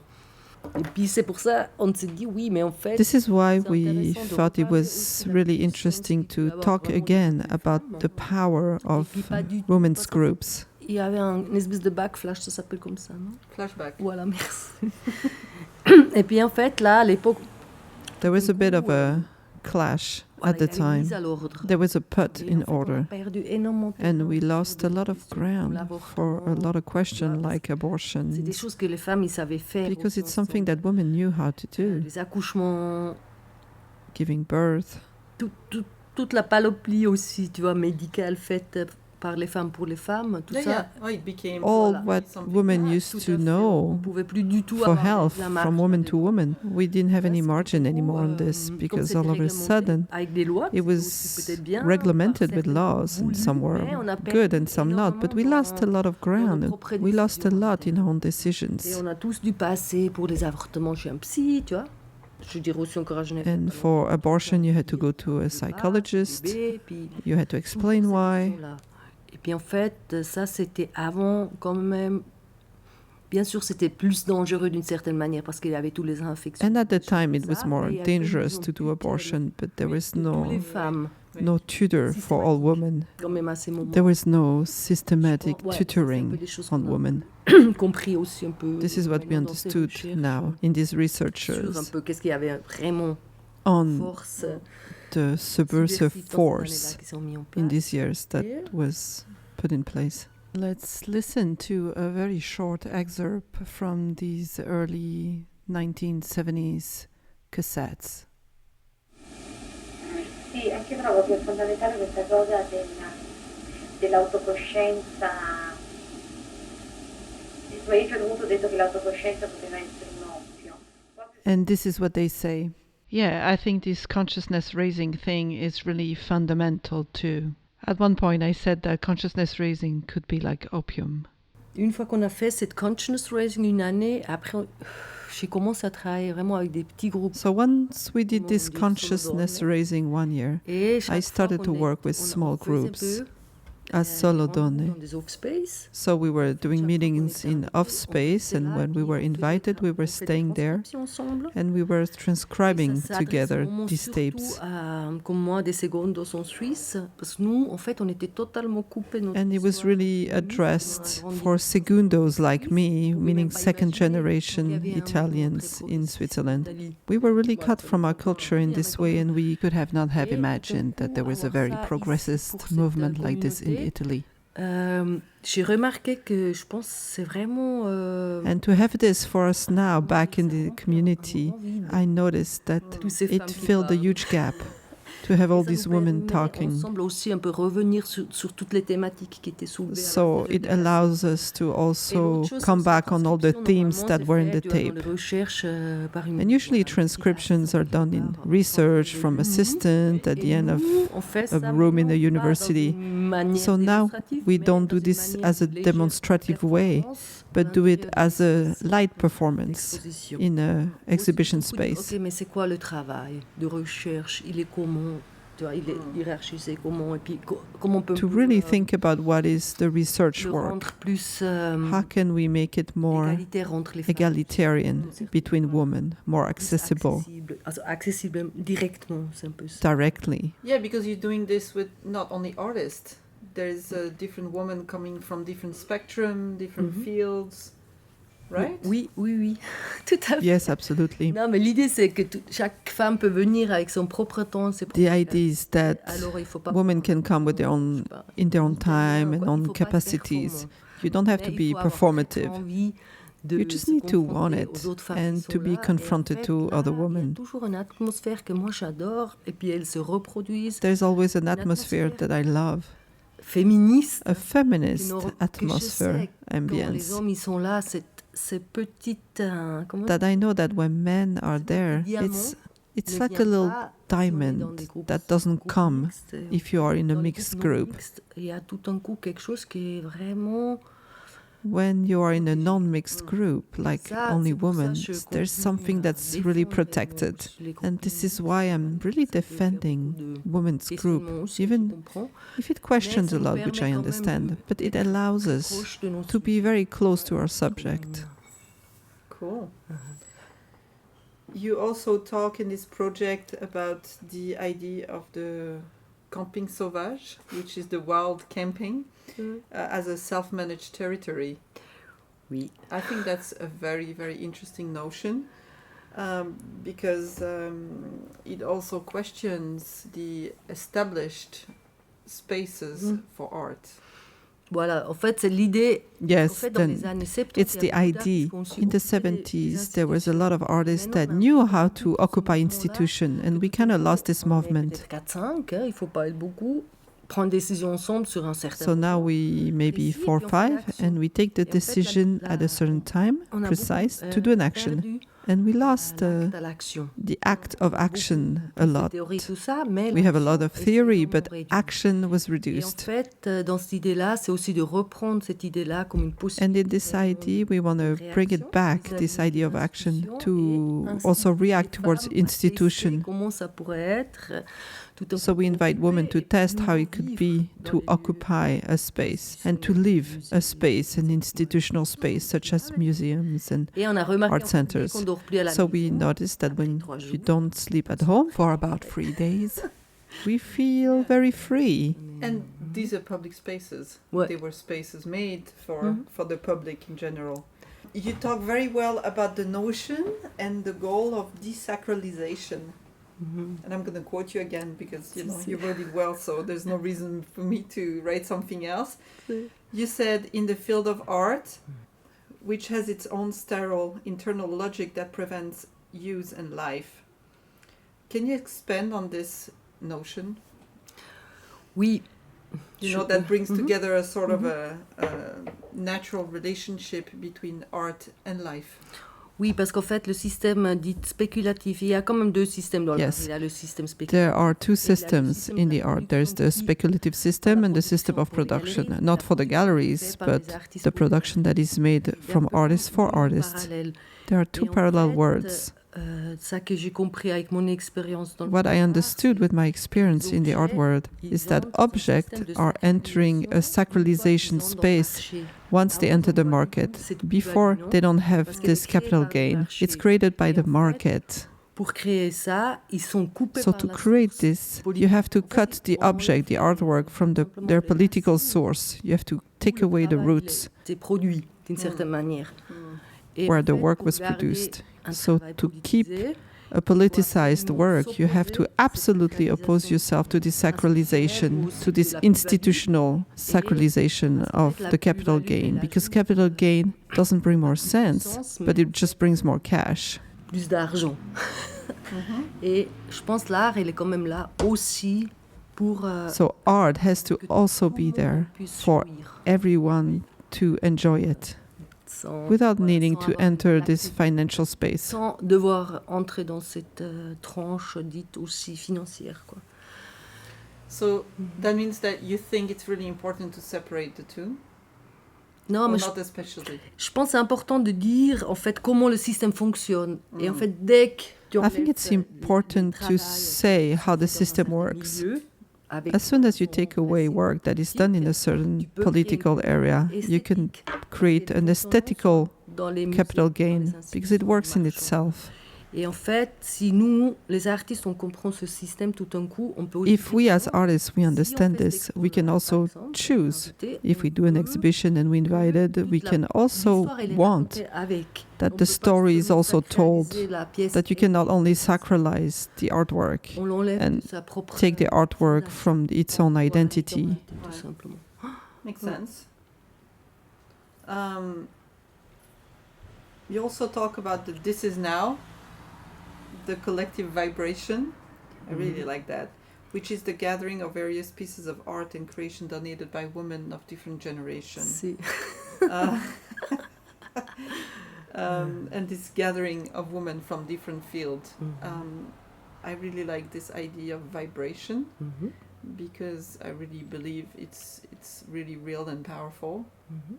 Et puis c'est pour ça on s'est dit oui, mais en fait This is why we thought it was really interesting to talk again about the power of women's groups. il y avait une espèce de backflash, ça s'appelle comme ça, non? Flashback. Voilà, merci. Et puis en fait là, à l'époque, There was a bit of a clash at the time. There was a put in order, and we lost a lot of ground for a lot of questions like abortion, c'est des choses que les femmes ils savaient faire. because it's something that women knew how to do, Les accouchements, giving birth, toute la panoplie aussi, tu vois, médicale faite par les femmes pour les femmes, tout ça. Oh, it became all what something. women used to On know pouvait plus du tout for avoir health la marge from woman de- to woman. We didn't have any margin anymore on this Comme because c'était all of a réglementé sudden avec des lois, it c'était aussi was peut-être bien, regulated par with certaines laws, and voulues, some were mais on a perdu good and some not, but we lost a lot of ground, and we lost a lot in our own Et decisions. on a tous dû passer pour les avortements chez un psy, tu vois. Je dirais aussi encore à Genève. And for abortion, you had to go to a psychologist. You had to explain why. Et puis en fait, ça c'était avant quand même Bien sûr, c'était plus dangereux d'une certaine manière parce qu'il y avait tous les infections. And at the des choses time, it comme was ça, more mais il y avait une dangerous vision to do tutelle abortion, but there was de toutes les no femmes, tutor for all women. quand même à ces moments. There was no systematic Ouais, c'est un peu tutoring des choses on qu'on a women. compris aussi un peu. This is what we maintenant dans ces understood recherches, now in these sur un researchers peu qu'est-ce qu'il y avait vraiment on force the subversive subversive dans ces force années-là qui sont mis en in place. these years that Yeah. was put in place. Let's listen to a very short excerpt from these early 1970s cassettes. Sì, anche io trovo che è fondamentale questa cosa dell'autocoscienza. Io a un certo punto ho detto che l'autocoscienza poteva essere un ovvio. And this is what they say. Yeah, I think this consciousness raising thing is really fundamental too. At one point I said that consciousness raising could be like opium. Une fois qu'on a fait cette consciousness raising une année, après j'ai commencé à travailler vraiment avec des petits groupes. So once we did Comment this on dit, consciousness solo donne. raising 1 year, Et I chaque started fois to qu'on work with on small faisait un groups peu, as solo donne. dans des off space. So we were doing Chaque fois qu'on meetings était in invités, off on space, restait and là, when we puis were on faisait invited, ça, we on were fait des staying there, transcriptions ensemble. and we were Et transcribing ça s'adressait together vraiment these surtout tapes. à, comme moi, des secondos en Suisse, parce que nous, en fait, on était totalement coupés de notre And it was histoire really féministe, addressed on a grandi for segundos like me, Vous pouvez meaning même pas second imaginer. Donc, il y generation avait un mouvement Italians très in progressiste Switzerland. d'Italie. We were really Voilà, cut from our donc, culture in il y this avait way, quand and we could have not have Et tout d'un imagined that coup, there was a avoir very ça ici progressist pour cette movement like this in communauté, Italy. J'ai remarqué que je pense que c'est vraiment And to have this for us now back in the community, vide. I noticed that Tous ces it femmes qui filled a parlent. huge gap to have all Et ça these nous women permet talking. ensemble aussi un peu revenir sur toutes les thématiques qui étaient soulevées. à So l'intérieur it de la allows us to Et also l'autre chose, come c'est back la on all the transcription, themes normalement, that c'est were in fait, the tu vois, dans tape. les recherches, par une- And usually voilà, transcriptions are done in par- research par- from Mhm. assistant at the Et end of nous, on fait a ça room in maintenant a pas university. dans une manière So now démonstrative, we mais don't dans do une this manière as a de légère demonstrative way, performance but dans do it l'intérieur as a d'exercice, light performance d'exposition. in a exhibition Aussi, beaucoup de- space. Ok, mais c'est quoi le travail de recherche? Il est comment? Tu vois, il est hiérarchisé comment? Et puis comment on peut To really think about what is the research le work. rendre plus How can we make it more égalitaire entre les femmes? egalitarian between women, more Plus accessible accessible directement, c'est un peu ça. directly? Yeah, because you're doing this with not only artists. There's different women coming from different spectrum, different Mhm. fields, right? Oui, tout à fait. Yes, absolutely. Non, mais l'idée c'est que chaque femme peut venir avec son propre temps, ses The propres idea is that Alors, il faut pas women can come with their je own sais pas, in their own italien, time and quoi. Il own faut pas être capacities. performant. You don't have Mais to il be faut avoir performative. vraiment envie de You just se need to want confronter it aux autres femmes and qui to sont be là. Et en confronted fait, to là, other il y a women. toujours une atmosphère que moi j'adore, et puis elles se reproduisent. There's always an atmosphere atmosphere that I love, Féministes, a feminist que je atmosphere, sais quand les ambience. hommes ils sont là, ces petites comment That I know that when men are Ce there, diamant it's ne like a vient little pas si on est dans diamond des groupes- that doesn't groupes come mixtes, if you are in a dans les mixed groupes non group. mixtes, il y a tout un coup quelque chose qui est vraiment When you are in a non-mixed group, like ça, only c'est pour ça women, que je there's continue something à that's really défendre protected. les And groupes this is féministes. why I'm really Ça peut faire defending beaucoup de women's group, questionnements aussi, je even comprends. if it questions ça a nous lot, permet which I quand même understand. But it d'être allows très us proche de nos to be very close to our subject. Cool. You also talk in this project about the idea of the camping sauvage, which is the wild camping, as a self-managed territory. Oui. I think that's a very, very interesting notion, because it also questions the established spaces for art. Voilà, en fait, c'est l'idée. En Yes, fait, dans les then années 70, it's il y the a beaucoup d'artistes idea. qui ont su In the occuper des 70s, there was a lot of artists Maintenant, that on a knew un how peu to ce occupy mouvement-là, institution, que and we tout kind d'un of coup, lost this on est movement. peut-être 4-5, il ne faut pas être beaucoup, prendre des décisions ensemble sur un certain So now moment. we maybe Précis, 4 or puis on fait 5, l'action. and we take the Et en fait, decision la- at a certain time, On a precise, beaucoup, to do an action. perdu And we lost l'acte à l'action. the act of action a Beaucoup de lot. théorie, tout ça, mais We have a lot of l'action est theory, vraiment but réduite. action was Et en reduced. fait, dans cette idée-là, c'est aussi de reprendre cette idée-là comme une And possibilité. in this idea, we want to bring it back, this idea of action, to also react towards institution. Comment ça pourrait être, tout un So we peu invite women to occuper et test how nous it could vivre be dans to les occupy a space and to live a space, an institutional space such as museums and Et on a remarqué art en fait, dès centers. qu'on dort plus à la So we maison, noticed that après when 3 you jours, don't sleep at home for about 3 days, we feel very free. And these are public spaces. Ouais. They were spaces made for Mhm. for the public in general. You talk very well about the notion and the goal of desacralization. Mhm. And I'm going to quote you again because you know Si. you wrote it well, so there's no reason for me to write something else. You said in the field of art, which has its own sterile internal logic that prevents use and life. Can you expand on this notion? Oui. You know, that brings Mhm. together a sort of a natural relationship between art and life. Oui, parce qu'en fait, le système dit spéculatif, il y a quand même deux systèmes dans l'art. Yes. Il y a le système There spéculatif. are two systems in the art. There's the speculative system and the system of production, not for the galleries, but the production that is made from artists for artists. There are two parallel words. Ça que j'ai compris avec mon expérience dans le What I art, understood with my experience in the art world is that objects are entering a sacralization space once they enter the market. Before, they don't have this capital gain. It's created by the market. Pour créer ça, ils sont coupés So par to la create source this, politique. you have to En fait, cut the object, the artwork, from their political source. You have to take away the roots C'est produit d'une certaine manière. Et where en the fait, work pour was garder produced. un So travail to keep politisé, a politicized work, you have to absolutely oppose yourself to this sacralization, to this institutional sacralization of the capital gain, because capital gain doesn't bring more sense, but it just brings more cash. plus d'argent. Et je pense l'art, il est quand même là aussi pour So art has to que also tout be le monde there puisse for jouir everyone to enjoy it sans, without voilà, needing sans to avoir enter de this l'activité, financial space. sans devoir entrer dans cette tranche dite aussi financière, quoi. So that means that you think it's really important to separate the two? Non, Or mais not especially? je pense que c'est important de dire en fait comment le système fonctionne. Et en fait, dès que tu I think it's important to say how the system works. As soon as you take away work that is done in a certain political area, you can create an aesthetical capital gain because it works in itself. Et en fait, si nous, les artistes, on comprend ce système tout d'un coup, on peut aussi If we as artists, we si on understand fait this, cette we can expo-là, also par exemple, choose. inviter, If we on do an peut- exhibition and we invited, we can also l'histoire, elle est want racontée avec. that On the peut pas story is seulement also told, sacraliser la pièce that you et can not only sacralize the artwork on l'enlève and de sa propre take the artwork from its own Voilà, identity. tout simplement. Makes sense. You also talk about the this is now, the collective vibration. I really like that. Which is the gathering of various pieces of art and creation donated by women of different generations. C'est- Uh, and this gathering of women from different fields. I really like this idea of vibration Mhm. because I really believe it's really real and powerful. Mhm.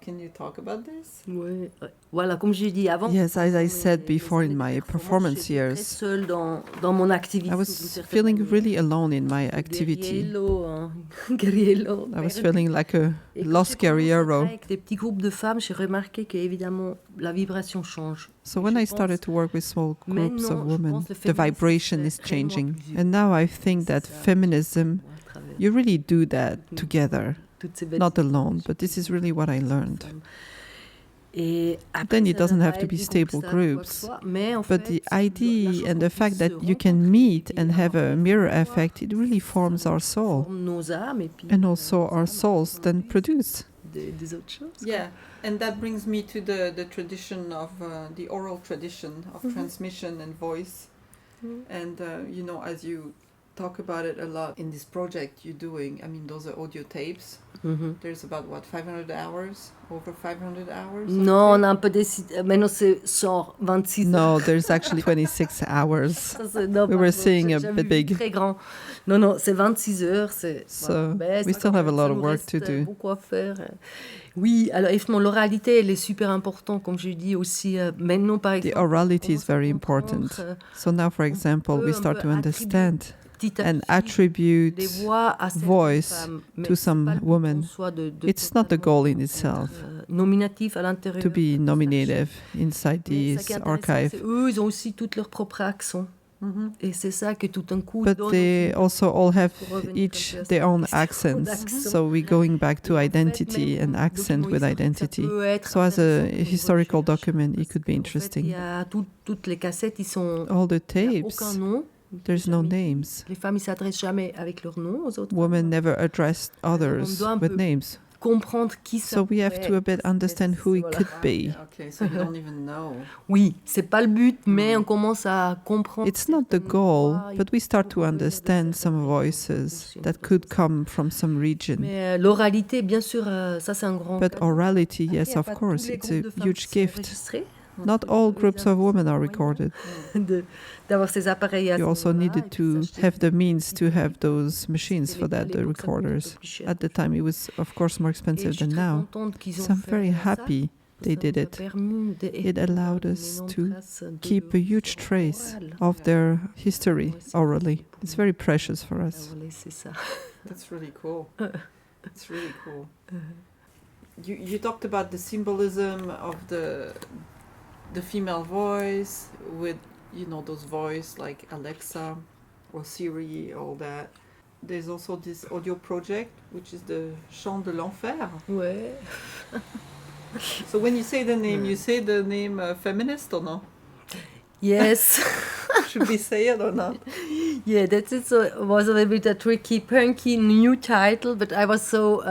Can you talk about this? Ouais, ouais. Voilà, comme j'ai dit avant. Yes, as I said mes before in années de my performance, performance j'étais très years, seule dans mon activité. I d'une was certaine feeling manière. really alone in my activity. Guerriello, hein. Guerriello, I was perdu. feeling like a Et quand lost j'ai commencé à guerrero. travailler avec des petits groupes de femmes, j'ai remarqué qu'évidemment, la vibration change. So Et when je I pense started to work with small groups maintenant, of je women, pense le the féminisme vibration se is fait réellement changing. plusieurs. And now I think that C'est ça. feminism, À travers you really do that together, toutes ces belles not images. alone, but this is really what I learned. Et après, Then it ça doesn't va have pas to être be des stable groupes stables ou quoi que groups. ce soit, mais en But fait, the la idea chose and the qu'on fact puisse that se you can rencontrer meet et and have a avoir mirror voir, effect, it really forms our soul. forme nos âmes et puis And also nos our âmes souls then produce. des autres choses. Yeah, and that brings me to the tradition of the oral tradition of transmission and voice. And you know, as you talk about it a lot in this project you're doing, I mean, those are audio tapes. Mhm. There's about what, 500 hours, over 500 hours. of Non, on tape? a un peu décidé. Maintenant, c'est genre 26 No, there's actually 26 hours. Ça, c'est- non, We were pardon, seeing a j'avais bit vu big. Très grand. Non, non, c'est 26 heures. So, ben, we c'est still quand have a même- lot ça of nous work to reste do. beaucoup à faire. Oui, alors effectivement, l'oralité, elle est super importante, comme je dis aussi. Maintenant, par The exemple, orality on is very commence à comprendre, important. So now, for example, we peut start un to peu understand petit à and petit attribute des voix à certaines voice femmes, mais to c'est some pas le but women. en soi de It's not the totalement goal in itself nominatif à l'intérieur to be de cet nominative inside archive. Mais ça qui this est intéressant, archive. c'est eux, ils ont aussi tout leur propre accent. Et c'est ça que tout d'un coup But donne they aussi also all have pour revenir un each peu à their cette own question accents. d'accent. So we're going back to Et en fait, identity même and un accent document with historique, ça identity. peut être So as a intéressant pour une historical recherche, document, it parce could be qu'en fait, il interesting. y a toutes les cassettes, ils sont All the il y a tapes, aucun nom. there's no Jamais. names. Les femmes, ils s'adressent jamais avec leur nom aux autres Women femmes. never addressed others doit un with peu names. Comprendre qui ça So we have pourrait to a bit être. understand Mais who it voilà. could be. Okay, so you don't even know. Oui, c'est pas le but, mais on commence à comprendre. It's not the certaines goal, voix, but we start to pourquoi venir de understand certaines some régions. voices C'est une that chose could comme ça. come from some region. Mais l'oralité, bien sûr, ça c'est un grand But cadeau. orality, Après, yes, il y a of pas course, tous les it's groupes a de femmes huge qui sont gift. enregistrés. Not all groups of women are recorded. D'avoir ces appareils à You ce also niveau-là, needed et puis to s'acheter have the des means to petits have those machines C'était for that, the l'époque, ça coûtait un peu recorders. plus cher. At the time, it was, of course, more Et expensive je suis than très now. contente qu'ils ont So I'm fait very ça, happy parce they que ça did nous a it. permis de It allowed garder us une to énorme trace de keep a leur huge histoire trace orale. of their history Ouais, c'est orally. pour It's nous. very precious for Ah, us. voilà, c'est ça. That's really cool. It's really cool. You talked about the symbolism of the female voice with, you know, those voice like Alexa or Siri, all that. There's also this audio project, which is the Chant de l'Enfer. Ouais. So when you say the name feminist or no? Yes. Should we say it or not? Yeah, that's it. So it was a little bit a tricky, punky new title, but I was so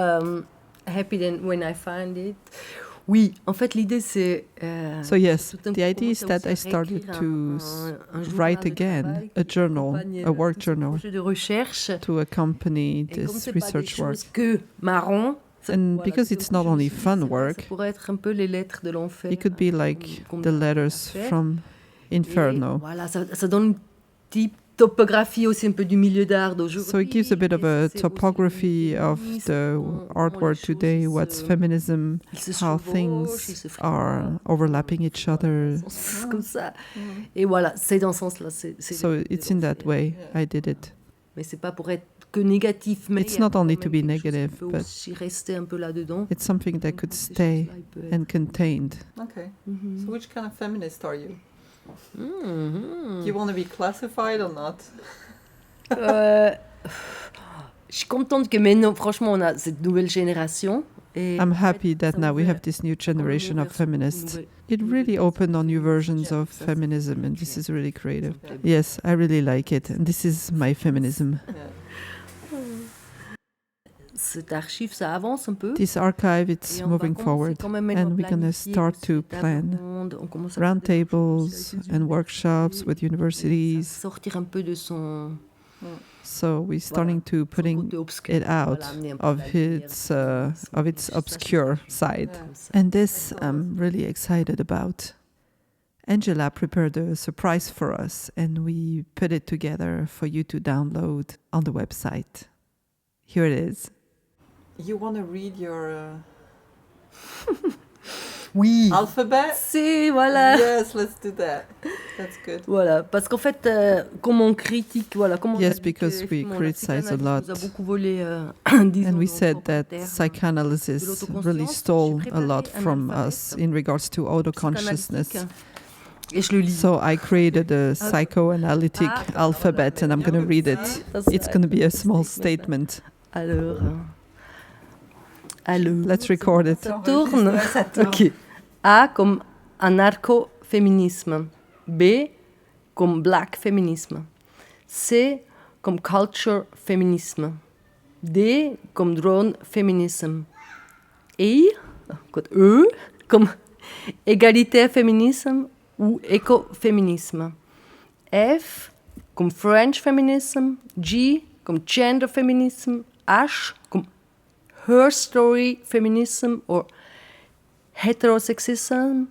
happy then when I found it. Oui, en fait, l'idée c'est. So yes, tout d'un the coup, idea is commencer that I aussi à started réécrire to un journal write de again travail a qui journal, accompagne, a work tout ce journal, projet de recherche. to accompany Et comme this c'est pas des research work. choses que marrant. And because tout it's d'un coup, not je me only suis dit, fun c'est vrai, work, ça pourrait être un peu les lettres de l'enfer. it could be like comme the on a letters fait. from Et Inferno. voilà, ça donne une petite topographie aussi un peu du milieu d'art d'aujourd'hui. So it gives a bit of Et a c'est aussi topography le of féminisme, the comment art les world choses, today, what's feminism, ils se how chevauchent, ils things se are frôlent. overlapping each other. C'est comme ça. Et voilà, c'est dans ce sens-là. So it's in that way I did it. Mais c'est pas pour être que négatif, mais It's il y a not only quand to même be quelque chose qui negative, peut but aussi rester un peu là-dedans. it's something that could Ces stay choses-là, il peut être- and contained. Okay. Mhm. So which kind of feminist are you? Mhm. Do you want to be classified or not? Je suis contente que maintenant, franchement, on a cette nouvelle génération. Et I'm en fait, happy that ça now we ouvert have this new encore une generation of version, feminists. une It really opened on new versions of Yeah. feminism, and this is really creative. Yeah. Yes, I really like it, and this is my feminism. Yeah. Cette archive, ça avance un peu. This archive, it's Et on va moving commencer forward, quand même maintenant and à we're gonna planifier start aussi to des tables plan rondes. On commence à faire des roundtables workshops avec les and workshops with universités. universities. Sortir un peu de son So we're starting to putting côté obscur. it out Voilà, amener un peu of la lumière, of its ça, obscure c'est side. comme ça. And this I'm really excited about. Angela prepared a surprise for us, and we put it together for you to download on the website. Here it is. You want to read your Oui. alphabet? C'est, voilà. Yes, let's do that. That's good. Voilà, parce qu'en fait, comme on critique, voilà, comme on Yes, a dit que, because we effectivement, la criticize a psychanalyse lot. nous a beaucoup volé, disons, And we nos said that propres termes. psychoanalysis l'autoconscience. really J'ai stole a préparé lot un from alphabet us in regards to auto-consciousness. psychanalytique. Et je le lis. So I created a psychoanalytic alphabet, and I'm going to read it. It's going to be a small statement. Alors, Let's record it. ça tourne. Ok. A comme anarcho-féminisme. B comme black féminisme. C comme culture féminisme. D comme drone féminisme. E comme égalité féminisme ou écoféminisme. F comme French féminisme. G comme gender féminisme. H comme her story féminisme ou hétérosexisme.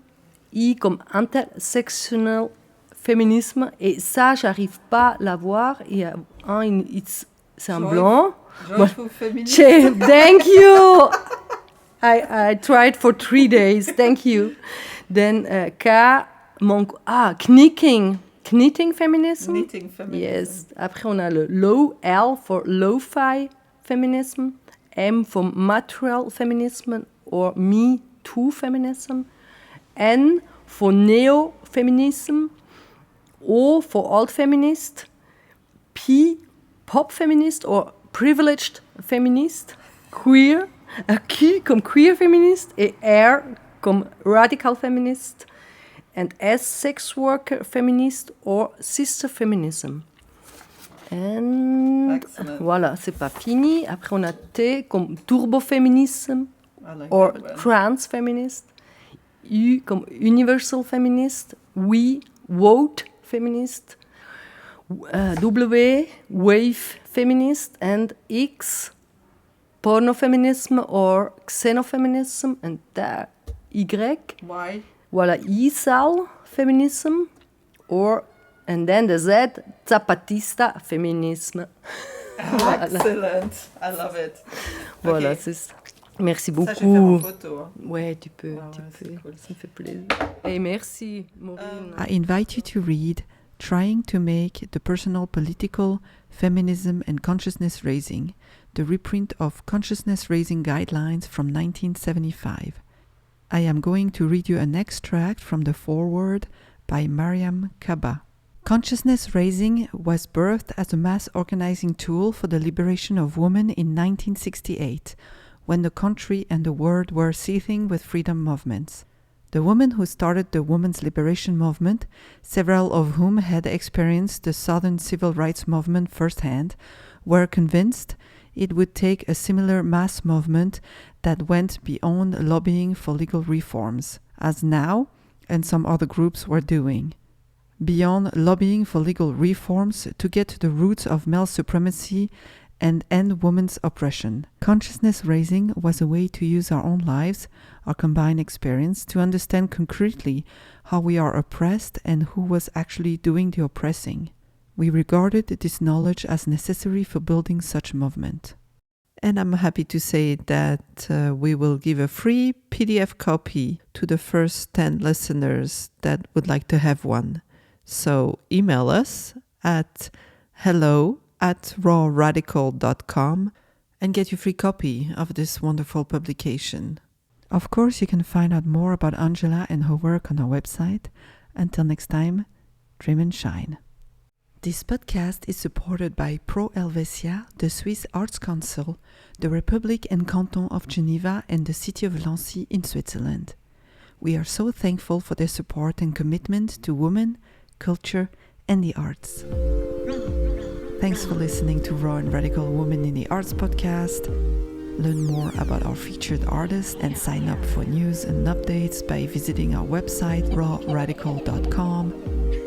I comme intersectional féminisme. Et ça, j'arrive pas à l'avoir. Il y a c'est un Joyful- Joyful Well, feminism. Thank you. I tried for 3 days. Thank you. Then Knicking. knitting feminism. Knitting feminism. Yes. Après, on a le low L for lo-fi feminism, M for material feminism or Me Too feminism, N for neo-feminism, O for old feminist, P pop feminist or privileged feminist, queer, Q comme queer feminist et R comme radical feminist, and S sex worker feminist or sister feminism. And Excellent. voilà, c'est pas fini. Après, on a T comme turbofeminism I like or that one. trans feminist, U comme universal feminist, V vote feminist, W wave feminist, and X pornofeminism or xenofeminism, and Y Why? voilà incel feminism, or and then the Z zapatista feminisme. Excellent. I love it. Voilà, Ok. c'est ça. Merci Ça, je vais faire en beaucoup. photo. Hein. Ouais, tu peux, Ah tu ouais, peux. c'est cool. Ça me fait plaisir. Et merci, Maureen. I invite you to read Trying to Make the Personal Political Feminism and Consciousness Raising, the reprint of Consciousness Raising Guidelines from 1975. I am going to read you an extract from the foreword by Mariam Kaba. Consciousness raising was birthed as a mass organizing tool for the liberation of women in 1968, when the country and the world were seething with freedom movements. The women who started the women's liberation movement, several of whom had experienced the Southern civil rights movement firsthand, were convinced it would take a similar mass movement that went beyond lobbying for legal reforms, as NOW and some other groups were doing. Beyond lobbying for legal reforms to get to the roots of male supremacy and end women's oppression. Consciousness raising was a way to use our own lives, our combined experience, to understand concretely how we are oppressed and who was actually doing the oppressing. We regarded this knowledge as necessary for building such a movement. And I'm happy to say that we will give a free PDF copy to the first 10 listeners that would like to have one. So email us at hello@rawradical.com and get your free copy of this wonderful publication. Of course, you can find out more about Angela and her work on our website. Until next time, dream and shine. This podcast is supported by Pro Helvetia, the Swiss Arts Council, the Republic and Canton of Geneva, and the city of Nancy in Switzerland. We are so thankful for their support and commitment to women, culture, and the arts. Thanks for listening to Raw and Radical Women in the Arts podcast. Learn more about our featured artists and sign up for news and updates by visiting our website rawradical.com.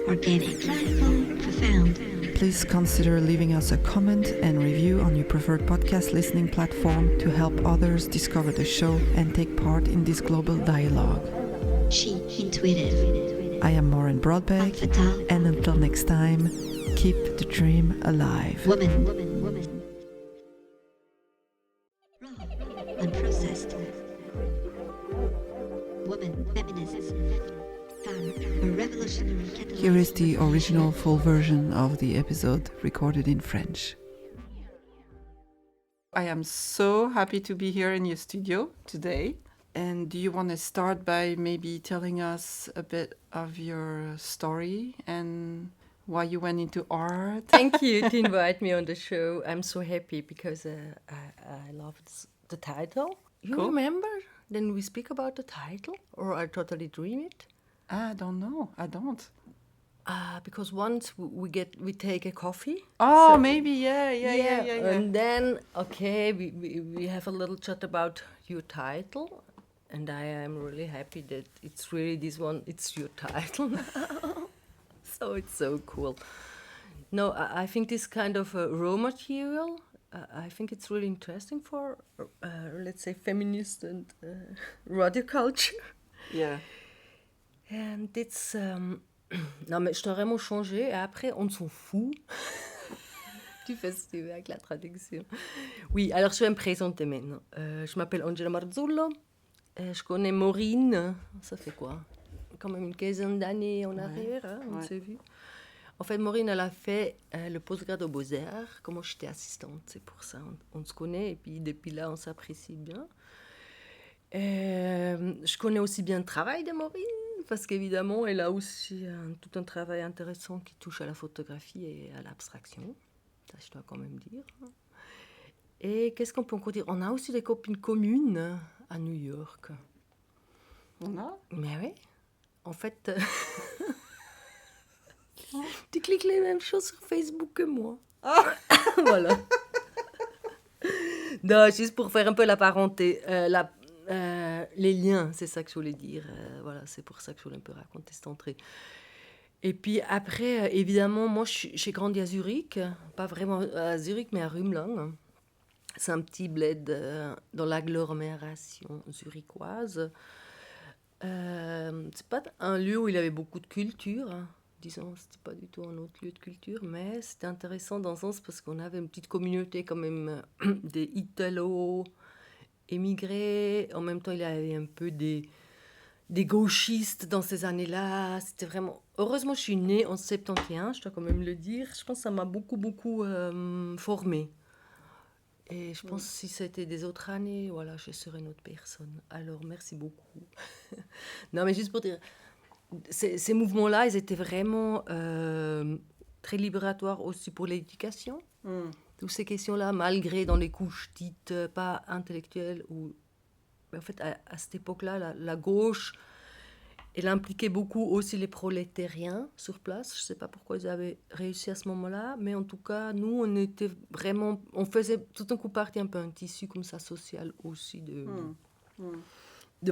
Organic, radical, profound. Please consider leaving us a comment and review on your preferred podcast listening platform to help others discover the show and take part in this global dialogue. She, intuitive. I am Maureen Broadbeck, Fatal. and until next time, keep the dream alive. Woman. Raw, unprocessed. Woman, feminism. Femme, a revolutionary catalyst. Here is the original full version of the episode recorded in French. I am so happy to be here in your studio today. And do you want to start by maybe telling us a bit of your story and why you went into art? Thank you to invite me on the show. I'm so happy because I love the title. You Cool. remember? Then we speak about the title, or I totally dream it. I don't know. I don't. Because once we take a coffee. Oh, So- maybe, yeah. And then, okay, we have a little chat about your title, and I am really happy that it's really this one, it's your title now. So it's so cool. No, I think this kind of raw material, I think it's really interesting for, let's say, feminist and radio culture. Yeah. And it's... non, mais je t'aurais vraiment changé, et après, on s'en fout. Tu fais ce que tu veux avec la traduction. Oui, alors je vais me présenter maintenant. Je m'appelle Angela Marzullo. Je connais Maureen. Ça fait quoi? Quand même une quinzaine d'années en arrière, hein, on ouais. s'est vu. En fait, Maureen, elle a fait le postgrad aux Beaux-Arts. Comme moi, j'étais assistante, c'est pour ça. On se connaît et puis depuis là, on s'apprécie bien. Je connais aussi bien le travail de Maureen parce qu'évidemment, elle a aussi tout un travail intéressant qui touche à la photographie et à l'abstraction. Ça, je dois quand même dire. Et qu'est-ce qu'on peut encore dire? On a aussi des copines communes à New York. On a? Mais oui, en fait, tu cliques les mêmes choses sur Facebook que moi. Voilà. Non, juste pour faire un peu la parenté, les liens, c'est ça que je voulais dire. Voilà, c'est pour ça que je voulais un peu raconter cette entrée. Et puis après, évidemment, moi, j'ai grandi à Zurich, pas vraiment à Zurich, mais à Rumlang. C'est un petit bled dans l'agglomération zurichoise. C'est pas un lieu où il y avait beaucoup de culture, hein. Disons, c'était pas du tout un autre lieu de culture, mais c'était intéressant dans le sens parce qu'on avait une petite communauté quand même des Italo-émigrés. En même temps, il y avait un peu des gauchistes dans ces années-là. C'était vraiment... Heureusement, je suis née en 71, je dois quand même le dire. Je pense que ça m'a beaucoup, beaucoup formée. Et je pense que si c'était des autres années, voilà, je serais une autre personne. Alors, merci beaucoup. Non, mais juste pour dire, ces mouvements-là, ils étaient vraiment très libératoires aussi pour l'éducation. Toutes ces questions-là, malgré dans les couches dites pas intellectuelles, ou en fait, à cette époque-là, la gauche, elle impliquait beaucoup aussi les prolétariens sur place. Je ne sais pas pourquoi ils avaient réussi à ce moment-là, mais en tout cas, nous, on était vraiment... On faisait tout d'un coup partie un peu un tissu comme ça social aussi de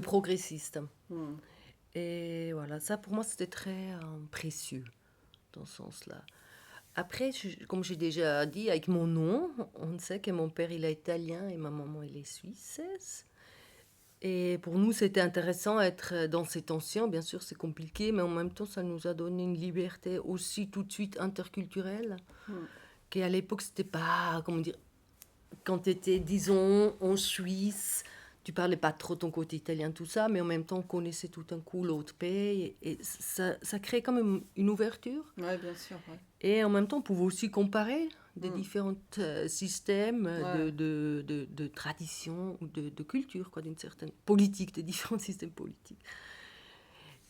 progressistes. Et voilà, ça pour moi, c'était très précieux dans ce sens-là. Après, comme j'ai déjà dit, avec mon nom, on sait que mon père, il est italien et ma maman, elle est suissesse. Et pour nous, c'était intéressant d'être dans cet ancien. Bien sûr, c'est compliqué, mais en même temps, ça nous a donné une liberté aussi tout de suite interculturelle. Qu'à l'époque, c'était pas, comment dire, quand tu étais, disons, en Suisse, tu parlais pas trop ton côté italien, tout ça, mais en même temps, on connaissait tout un coup l'autre pays. Et ça crée quand même une ouverture. Oui, bien sûr. Ouais. Et en même temps, on pouvait aussi comparer des différents systèmes Ouais. de tradition ou de culture, quoi, d'une certaine politique, de différents systèmes politiques.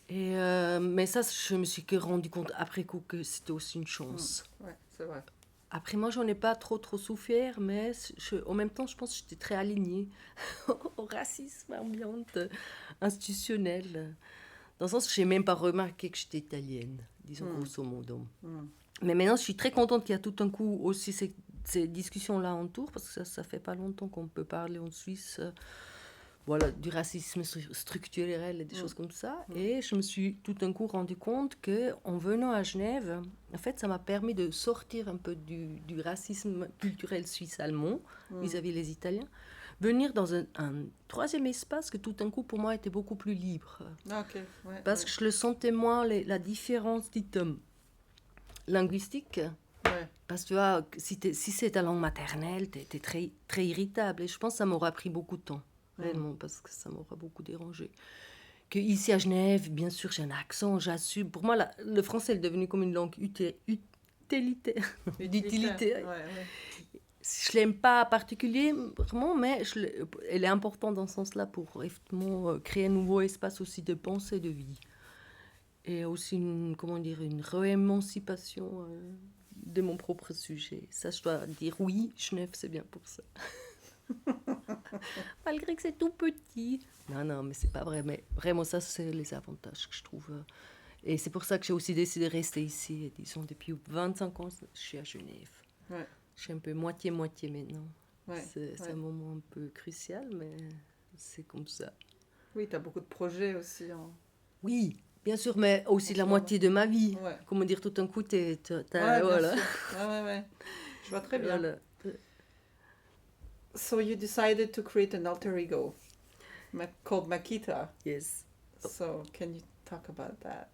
Et, mais ça, je me suis que rendu compte après coup que c'était aussi une chance. Ouais, c'est vrai. Après, moi, j'en ai pas trop souffert, mais en même temps, je pense que j'étais très alignée au racisme ambiante, institutionnel. Dans le sens que je n'ai même pas remarqué que j'étais italienne, disons grosso modo. Mais maintenant, je suis très contente qu'il y a tout un coup aussi ces discussions-là autour, parce que ça fait pas longtemps qu'on peut parler en Suisse voilà, du racisme structurel et des choses comme ça. Et je me suis tout d'un coup rendu compte qu'en venant à Genève, en fait, ça m'a permis de sortir un peu du racisme culturel suisse-allemand vis-à-vis des Italiens, venir dans un troisième espace que tout d'un coup, pour moi, était beaucoup plus libre. Okay, ouais, parce que je le sentais moins, la différence dite linguistique. Ouais. Parce que tu vois, si c'est ta langue maternelle, t'es très, très irritable. Et je pense que ça m'aura pris beaucoup de temps, réellement, parce que ça m'aura beaucoup dérangé. Que ici à Genève, bien sûr, j'ai un accent, j'assume. Pour moi, le français est devenu comme une langue utilitaire. D'utilité. Ouais. Je l'aime pas particulièrement, mais elle est importante dans ce sens-là pour effectivement créer un nouveau espace aussi de pensée, de vie. Et aussi une réémancipation de mon propre sujet. Ça, je dois dire oui, Genève, c'est bien pour ça. Malgré que c'est tout petit. Non, mais c'est pas vrai. Mais vraiment, ça, c'est les avantages que je trouve. Et c'est pour ça que j'ai aussi décidé de rester ici. Et disons, depuis 25 ans, je suis à Genève. Ouais. Je suis un peu moitié-moitié maintenant. Ouais. C'est un moment un peu crucial, mais c'est comme ça. Oui, tu as beaucoup de projets aussi. Oui, bien sûr, mais aussi la moitié de ma vie. Ouais. Comment dire, tout d'un coup, Ouais, voilà. bien sûr. Ouais. Je vois très bien. Voilà. So you decided to create an alter ego called Makita. Yes. So can you talk about that?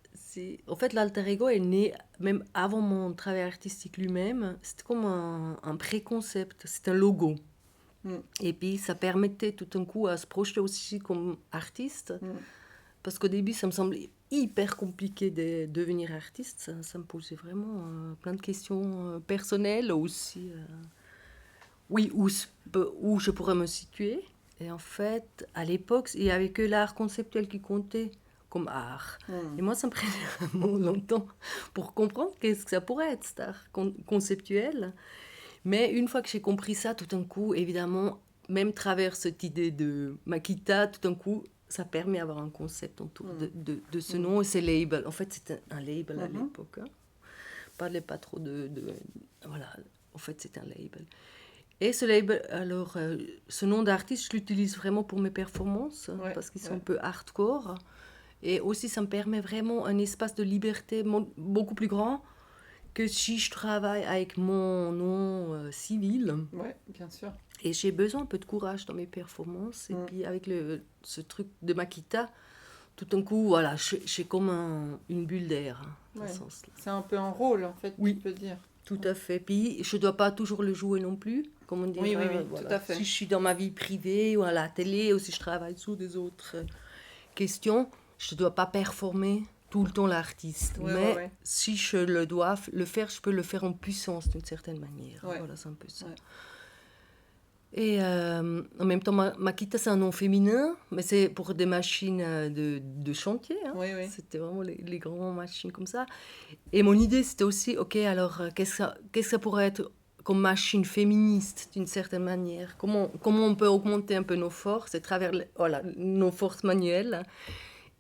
En fait, l'alter ego est né même avant mon travail artistique lui-même. C'était comme un préconcept, c'est un logo. Et puis, ça permettait tout d'un coup à se projeter aussi comme artiste. Parce qu'au début, ça me semblait hyper compliqué de devenir artiste. Ça me posait vraiment plein de questions personnelles aussi. Oui, où je pourrais me situer. Et en fait, à l'époque, il n'y avait que l'art conceptuel qui comptait comme art. Et moi, ça me prenait vraiment longtemps pour comprendre qu'est-ce que ça pourrait être, cet art conceptuel. Mais une fois que j'ai compris ça, tout d'un coup, évidemment, même travers cette idée de Makita, tout d'un coup, ça permet d'avoir un concept autour de ce nom et ces labels. En fait, c'était un label à l'époque. Hein. Parlait pas trop voilà, en fait, c'est un label. Et ce label, alors, ce nom d'artiste, je l'utilise vraiment pour mes performances, parce qu'ils sont un peu hardcore. Et aussi, ça me permet vraiment un espace de liberté beaucoup plus grand que si je travaille avec mon nom civil. Oui, bien sûr. Et j'ai besoin un peu de courage dans mes performances. Et puis, avec ce truc de Makita, tout d'un coup, voilà, j'ai comme une bulle d'air, dans ce sens-là. C'est un peu un rôle, en fait, Oui. tu peux dire. Tout à fait. Puis, je ne dois pas toujours le jouer non plus. Comme on dit, Oui, voilà. tout à fait. Si je suis dans ma vie privée ou à la télé, ou si je travaille sur des autres questions, je ne dois pas performer tout le temps l'artiste. Mais si je le dois le faire, je peux le faire en puissance d'une certaine manière. Voilà, c'est un peu ça. Et en même temps, Makita, c'est un nom féminin, mais c'est pour des machines de chantier. Hein. C'était vraiment les grandes machines comme ça. Et mon idée, c'était aussi, ok, alors, qu'est-ce que ça pourrait être comme machine féministe, d'une certaine manière? Comment on peut augmenter un peu nos forces à travers nos forces manuelles?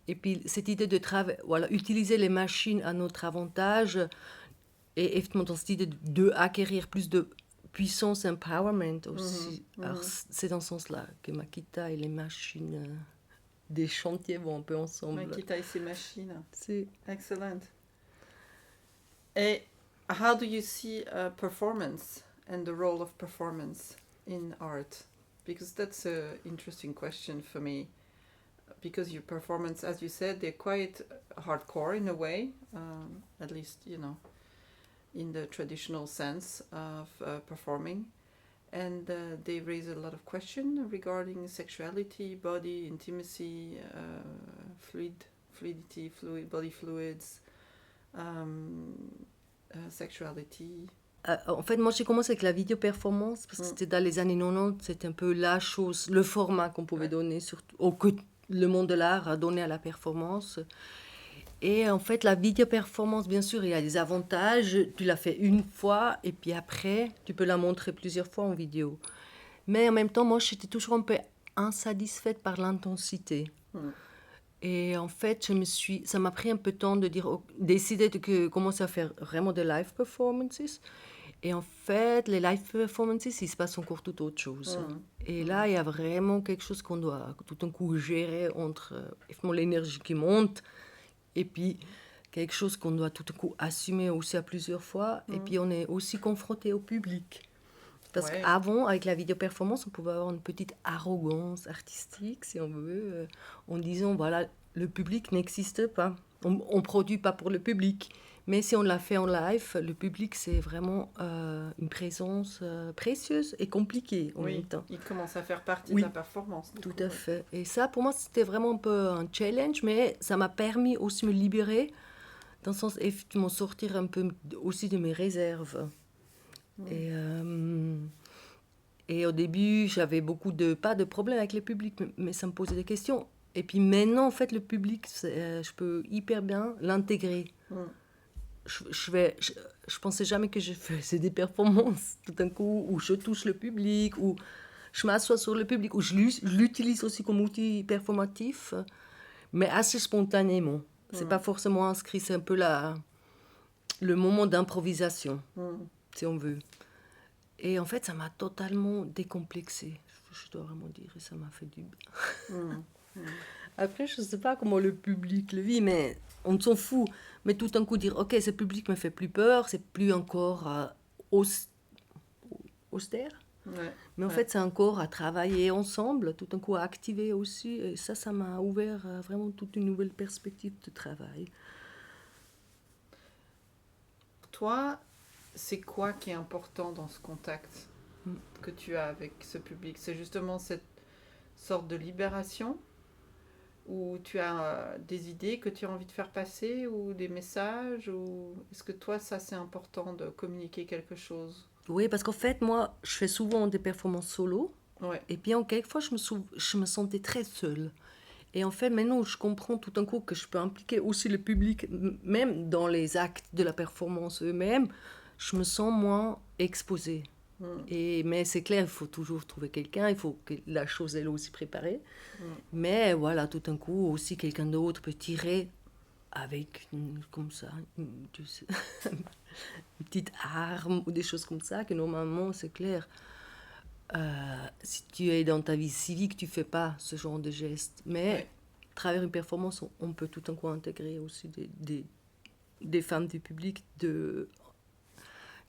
Et puis, cette idée de utiliser les machines à notre avantage, et effectivement, dans cette idée de acquérir plus de puissance, empowerment aussi. Alors, c'est dans ce sens-là que Makita et les machines des chantiers vont un peu ensemble. Makita et ses machines. C'est excellent. Et how do you see performance and the role of performance in art? Because that's an interesting question for me. Because your performance, as you said, they're quite hardcore in a way, at least, you know, in the traditional sense of performing. And they raise a lot of questions regarding sexuality, body, intimacy, fluidity, body fluids, sexuality. En fait, moi, j'ai commencé avec la vidéo performance parce que c'était dans les années 90, c'était un peu la chose, le format qu'on pouvait donner, surtout, que le monde de l'art a donné à la performance. Et en fait, la vidéo performance, bien sûr, il y a des avantages. Tu l'as fait une fois et puis après, tu peux la montrer plusieurs fois en vidéo. Mais en même temps, moi, j'étais toujours un peu insatisfaite par l'intensité. Et en fait, ça m'a pris un peu de temps de décider de commencer à faire vraiment des live performances. Et en fait, les live performances, il se passe encore tout autre chose. Et là, il y a vraiment quelque chose qu'on doit tout d'un coup gérer entre l'énergie qui monte et puis quelque chose qu'on doit tout d'un coup assumer aussi à plusieurs fois. Et puis, on est aussi confronté au public. Parce qu'avant, avec la vidéo performance, on pouvait avoir une petite arrogance artistique, si on veut, en disant, voilà, le public n'existe pas. On ne produit pas pour le public. Mais si on l'a fait en live, le public, c'est vraiment une présence précieuse et compliquée en même temps. Il commence à faire partie de la performance. Tout à fait. Et ça, pour moi, c'était vraiment un peu un challenge, mais ça m'a permis aussi de me libérer, dans le sens, effectivement, sortir un peu aussi de mes réserves. Et au début, j'avais pas de problème avec le public, mais ça me posait des questions. Et puis maintenant, en fait, le public, je peux hyper bien l'intégrer. Je pensais jamais que je faisais des performances tout d'un coup où je touche le public, où je m'assois sur le public, où je l'utilise aussi comme outil performatif, mais assez spontanément. C'est pas forcément inscrit, c'est un peu le moment d'improvisation, si on veut. Et en fait, ça m'a totalement décomplexée, je dois vraiment dire, et ça m'a fait du bien. Après, je ne sais pas comment le public le vit, mais on s'en fout. Mais tout d'un coup, dire, ok, ce public me fait plus peur, c'est plus encore austère. Mais en fait, c'est encore à travailler ensemble, tout d'un coup à activer aussi. Et ça m'a ouvert vraiment toute une nouvelle perspective de travail. Pour toi, c'est quoi qui est important dans ce contact que tu as avec ce public? C'est justement cette sorte de libération Ou tu as des idées que tu as envie de faire passer ou des messages ou est-ce que toi, ça, c'est important de communiquer quelque chose? Oui, parce qu'en fait, moi, je fais souvent des performances solo. Ouais. Et bien, quelquefois, je me sentais très seule. Et en fait, maintenant, je comprends tout d'un coup que je peux impliquer aussi le public, même dans les actes de la performance eux-mêmes, je me sens moins exposée. Mais c'est clair, il faut toujours trouver quelqu'un, il faut que la chose elle est aussi préparée. Mais voilà, tout d'un coup, aussi quelqu'un d'autre peut tirer avec comme ça, tu sais, une petite arme ou des choses comme ça, que normalement, c'est clair. Si tu es dans ta vie civique, tu fais pas ce genre de gestes. Mais Ouais. à travers une performance, on peut tout d'un coup intégrer aussi des femmes du public,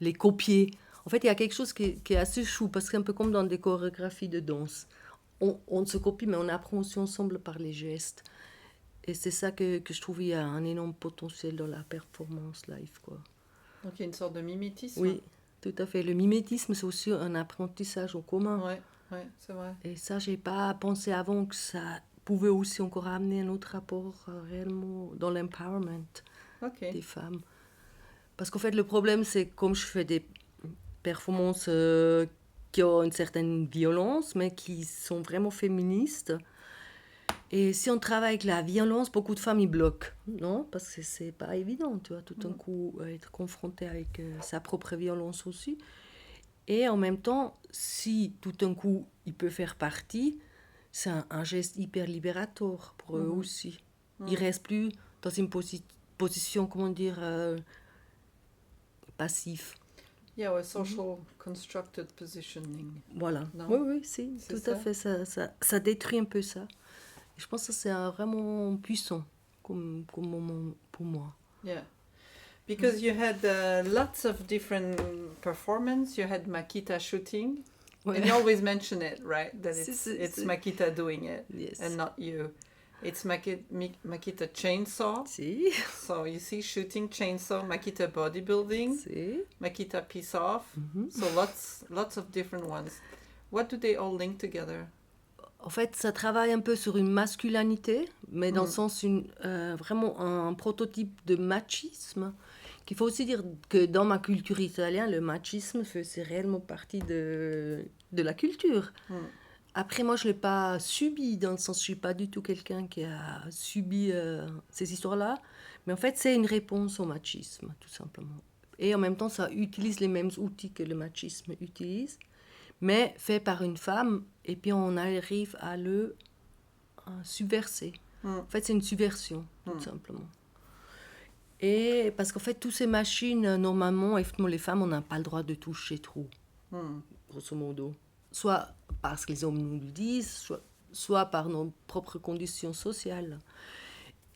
les copier. En fait, il y a quelque chose qui est assez chou, parce que c'est un peu comme dans des chorégraphies de danse. On se copie, mais on apprend aussi ensemble par les gestes. Et c'est ça que je trouve, il y a un énorme potentiel dans la performance live, quoi. Donc il y a une sorte de mimétisme. Oui, tout à fait. Le mimétisme, c'est aussi un apprentissage en commun. Ouais, c'est vrai. Et ça, j'ai pas pensé avant que ça pouvait aussi encore amener un autre rapport réellement dans l'empowerment Ok. des femmes. Parce qu'en fait, le problème, c'est comme je fais des performances qui ont une certaine violence, mais qui sont vraiment féministes. Et si on travaille avec la violence, beaucoup de femmes y bloquent, non? Parce que c'est pas évident, tu vois, tout d'un coup, être confronté avec sa propre violence aussi. Et en même temps, si tout d'un coup, il peut faire partie, c'est un geste hyper libérateur pour eux aussi. Ils ne restent plus dans une position, comment dire, passif. Yeah, a social constructed positioning. Voilà. Non? Oui, oui, si, C'est tout ça. à fait. Ça détruit un peu ça. Et je pense que c'est vraiment puissant comme moment pour moi. Yeah. Because you had lots of different performances. You had Makita shooting. Ouais. And you always mention it, right? That Si, it's si. Makita doing it Yes. and not you. It's Makita chainsaw. Si, So you see shooting chainsaw, Makita bodybuilding, si. Makita peace off. So lots of different ones. What do they all link together? En fait, ça travaille un peu sur une masculinité, mais dans le sens vraiment un prototype de machisme. Qu'il faut aussi dire que dans ma culture italienne, le machisme c'est réellement partie de la culture. Après, moi, je ne l'ai pas subi, dans le sens je ne suis pas du tout quelqu'un qui a subi ces histoires-là. Mais en fait, c'est une réponse au machisme, tout simplement. Et en même temps, ça utilise les mêmes outils que le machisme utilise, mais fait par une femme, et puis on arrive à le subverser. En fait, c'est une subversion, tout simplement. Et parce qu'en fait, toutes ces machines, normalement, effectivement, les femmes, on n'a pas le droit de toucher trop, grosso modo. Soit parce que les hommes nous le disent, soit par nos propres conditions sociales.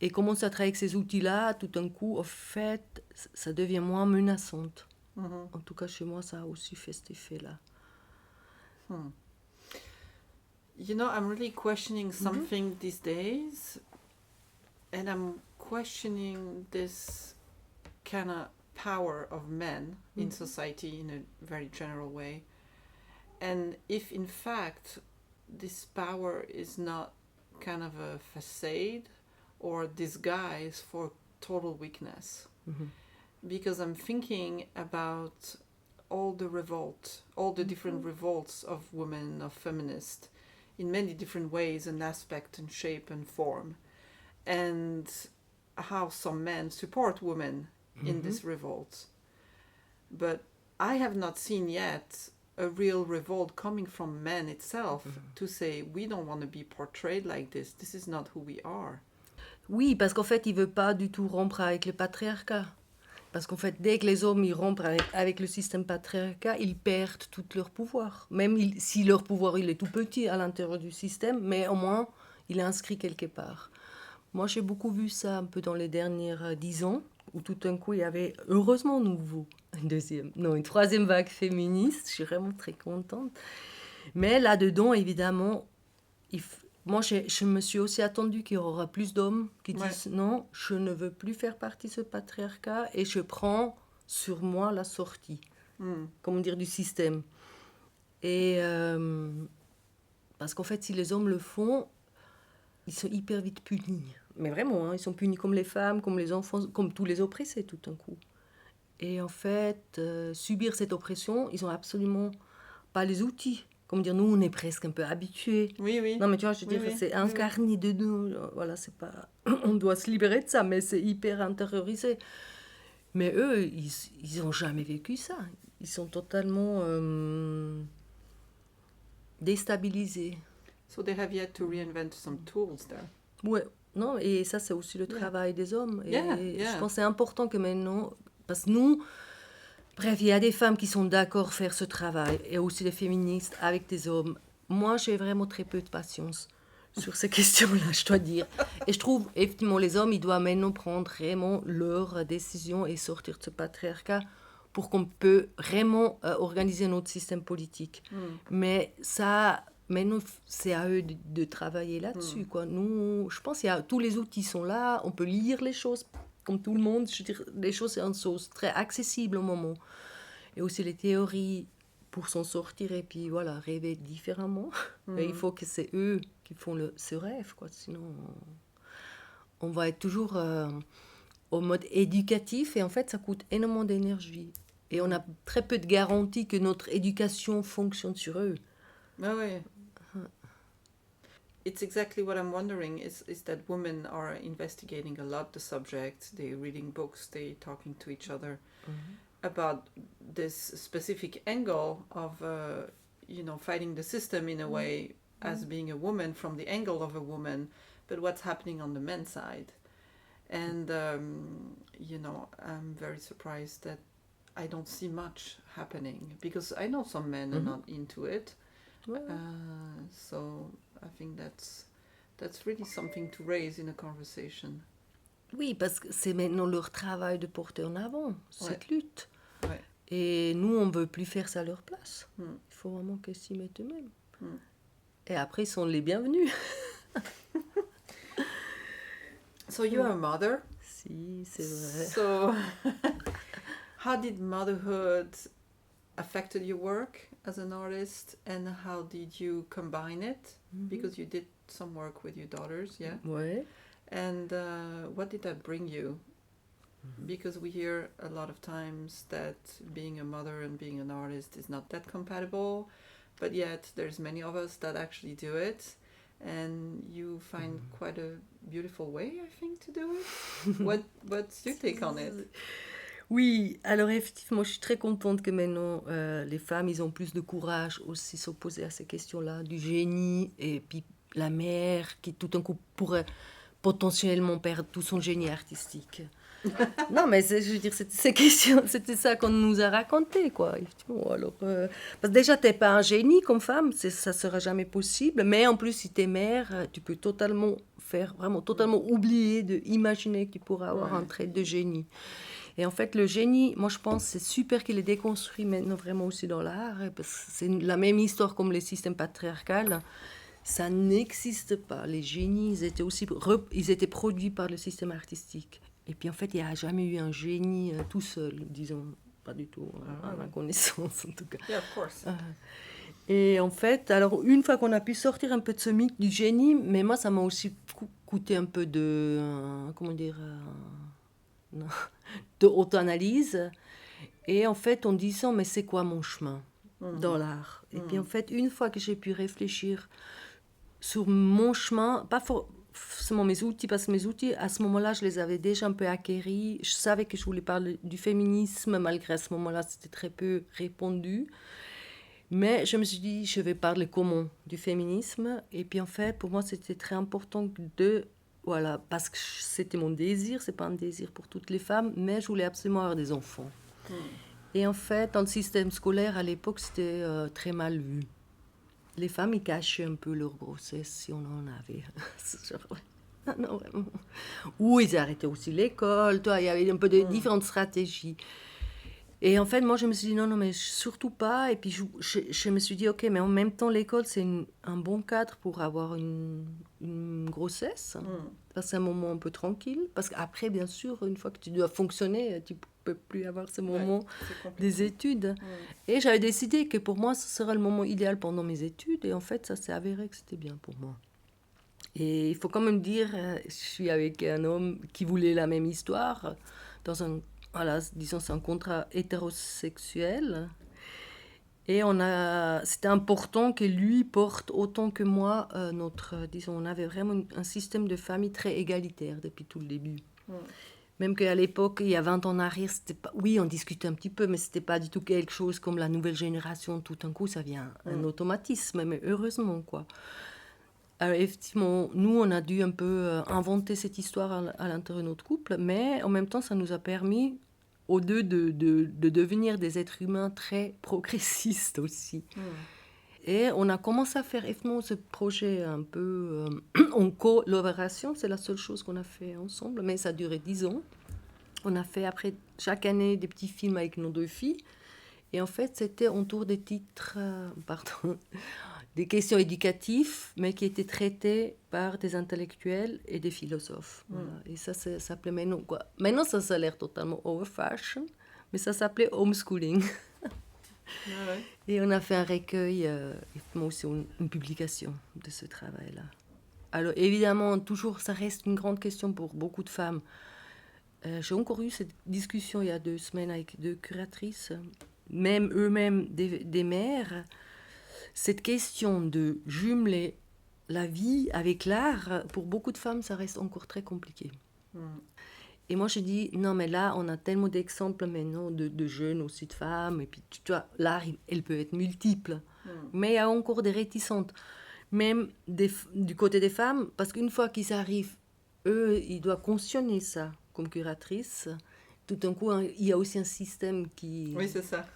Et commencer à travailler avec ces outils-là, tout d'un coup, en fait, ça devient moins menaçante. En tout cas, chez moi, ça a aussi fait cet effet-là. You know, I'm really questioning something these days, and I'm questioning this kind of power of men in society in a very general way. And if in fact this power is not kind of a facade or disguise for total weakness. Because I'm thinking about all the revolt, all the different revolts of women, of feminists, in many different ways and aspect and shape and form, and how some men support women in this revolt. But I have not seen yet a real revolt coming from men itself to say, we don't want to be portrayed like this is not who we are. Oui, parce qu'en fait, il ne veut pas du tout rompre avec le patriarcat. Parce qu'en fait, dès que les hommes ils rompent avec le système patriarcat, ils perdent tout leur pouvoir. Même si leur pouvoir il est tout petit à l'intérieur du système, mais au moins, il est inscrit quelque part. Moi, j'ai beaucoup vu ça un peu dans les dernières 10 ans, où tout d'un coup, il y avait, heureusement nouveau, une troisième vague féministe. Je suis vraiment très contente. Mais là-dedans, évidemment, moi, je me suis aussi attendue qu'il y aura plus d'hommes qui disent non, je ne veux plus faire partie de ce patriarcat et je prends sur moi la sortie, comment dire, du système. Et parce qu'en fait, si les hommes le font, ils sont hyper vite punis. Mais vraiment, hein, ils sont punis comme les femmes, comme les enfants, comme tous les oppressés tout d'un coup. Et en fait, subir cette oppression, ils n'ont absolument pas les outils. Comme dire, nous, on est presque un peu habitués. Oui, oui. Non, mais tu vois, je veux Oui, dire, oui. c'est Oui, incarné de nous. Voilà, c'est pas... On doit se libérer de ça, mais c'est hyper intériorisé. Mais eux, ils n'ont jamais vécu ça. Ils sont totalement déstabilisés. So they have yet to reinvent some tools there. Ouais, non, et ça, c'est aussi le Yeah. travail des hommes. Et Yeah, yeah. je pense que c'est important que maintenant, parce que nous, bref, il y a des femmes qui sont d'accord faire ce travail, et aussi des féministes avec des hommes. Moi, j'ai vraiment très peu de patience sur ces questions-là, je dois dire. Et je trouve, effectivement, les hommes, ils doivent maintenant prendre vraiment leurs décisions et sortir de ce patriarcat pour qu'on peut vraiment organiser notre système politique. Mais ça, maintenant, c'est à eux de travailler là-dessus, quoi. Nous, je pense que tous les outils sont là, on peut lire les choses comme tout le monde. Je veux dire, les choses, c'est une chose très accessible au moment. Et aussi les théories pour s'en sortir et puis voilà, rêver différemment. Et il faut que c'est eux qui font ce rêve, quoi. Sinon, on va être toujours au mode éducatif et en fait, ça coûte énormément d'énergie. Et on a très peu de garanties que notre éducation fonctionne sur eux. Ah, oui. It's exactly what I'm wondering is that women are investigating a lot the subject, they're reading books, they're talking to each other about this specific angle of, fighting the system in a way as being a woman from the angle of a woman, but what's happening on the men's side. And, I'm very surprised that I don't see much happening because I know some men are not into it. Ouais. So I think that's really something to raise in a conversation. Oui, parce que c'est maintenant leur travail de porter en avant cette lutte. Ouais. Et nous, on ne veut plus faire ça à leur place. Mm. Il faut vraiment qu'ils s'y mettent eux-mêmes. Mm. Et après, ils sont les bienvenus. So you are a mother. Si, c'est vrai. So how did motherhood affected your work as an artist, and how did you combine it? Because you did some work with your daughters, yeah? Ouais. And what did that bring you? Because we hear a lot of times that being a mother and being an artist is not that compatible, but yet there's many of us that actually do it, and you find quite a beautiful way, I think, to do it. What's your take on it? Oui, alors effectivement, je suis très contente que maintenant, les femmes, ils ont plus de courage aussi s'opposer à ces questions-là, du génie, et puis la mère qui tout d'un coup pourrait potentiellement perdre tout son génie artistique. Non, mais je veux dire, ces questions, c'était ça qu'on nous a raconté, quoi. Effectivement, alors, parce que déjà, t'es pas un génie comme femme, ça sera jamais possible, mais en plus, si t'es mère, tu peux totalement oublier d'imaginer que tu pourras avoir un trait de génie. Et en fait, le génie, moi je pense, c'est super qu'il est déconstruit maintenant vraiment aussi dans l'art, parce que c'est la même histoire comme les systèmes patriarcaux. Ça n'existe pas. Les génies, ils étaient produits par le système artistique. Et puis en fait, il n'y a jamais eu un génie tout seul, disons. Pas du tout, à ma connaissance en tout cas. Yeah, of course. Et en fait, alors une fois qu'on a pu sortir un peu de ce mythe du génie, mais moi ça m'a aussi coûté un peu de, de auto-analyse. Et en fait, en disant, mais c'est quoi mon chemin dans l'art? Et puis en fait, une fois que j'ai pu réfléchir sur mon chemin, pas forcément mes outils, parce que mes outils, à ce moment-là, je les avais déjà un peu acquéris. Je savais que je voulais parler du féminisme, malgré à ce moment-là, c'était très peu répandu. Mais je me suis dit, je vais parler comment du féminisme. Et puis en fait, pour moi, c'était très important voilà, parce que c'était mon désir, c'est pas un désir pour toutes les femmes, mais je voulais absolument avoir des enfants. Et en fait, dans le système scolaire, à l'époque, c'était très mal vu. Les femmes, ils cachaient un peu leur grossesse, si on en avait. Genre, non, vraiment. Ou ils arrêtaient aussi l'école, il y avait un peu de différentes stratégies. Et en fait, moi, je me suis dit, non, mais surtout pas. Et puis, je me suis dit, ok, mais en même temps, l'école, c'est un bon cadre pour avoir une grossesse. Parce que c'est un moment un peu tranquille. Parce qu'après, bien sûr, une fois que tu dois fonctionner, tu ne peux plus avoir ce moment des études. Et j'avais décidé que pour moi, ce serait le moment idéal pendant mes études. Et en fait, ça s'est avéré que c'était bien pour moi. Et il faut quand même dire, je suis avec un homme qui voulait la même histoire, dans un, voilà, disons, c'est un contrat hétérosexuel. Et c'était important que lui porte autant que moi disons, on avait vraiment un système de famille très égalitaire depuis tout le début. Même qu'à l'époque, il y a 20 ans en arrière, c'était pas, oui, on discutait un petit peu, mais c'était pas du tout quelque chose comme la nouvelle génération. Tout d'un coup, ça vient un automatisme, mais heureusement, quoi. Alors, effectivement, nous, on a dû un peu inventer cette histoire à l'intérieur de notre couple, mais en même temps, ça nous a permis aux deux de devenir des êtres humains très progressistes aussi. Et on a commencé à faire effectivement ce projet un peu en collaboration. C'est la seule chose qu'on a fait ensemble, mais ça a duré 10 ans. On a fait après chaque année des petits films avec nos 2 filles. Et en fait, c'était autour des titres, des questions éducatives, mais qui étaient traitées par des intellectuels et des philosophes. Voilà. Et ça s'appelait maintenant quoi. Maintenant, ça a l'air totalement old-fashioned, mais ça s'appelait homeschooling. Et on a fait un recueil, effectivement aussi une publication de ce travail-là. Alors évidemment, toujours, ça reste une grande question pour beaucoup de femmes. J'ai encore eu cette discussion il y a 2 semaines avec 2 curatrices, même eux-mêmes des mères. Cette question de jumeler la vie avec l'art, pour beaucoup de femmes, ça reste encore très compliqué. Et moi, je dis, non, mais là, on a tellement d'exemples maintenant de jeunes aussi, de femmes. Et puis, tu vois, l'art, elle peut être multiple. Mais il y a encore des réticentes, même du côté des femmes, parce qu'une fois qu'ils arrivent, eux, ils doivent cautionner ça comme curatrice. Tout d'un coup, il y a aussi un système Oui, c'est ça.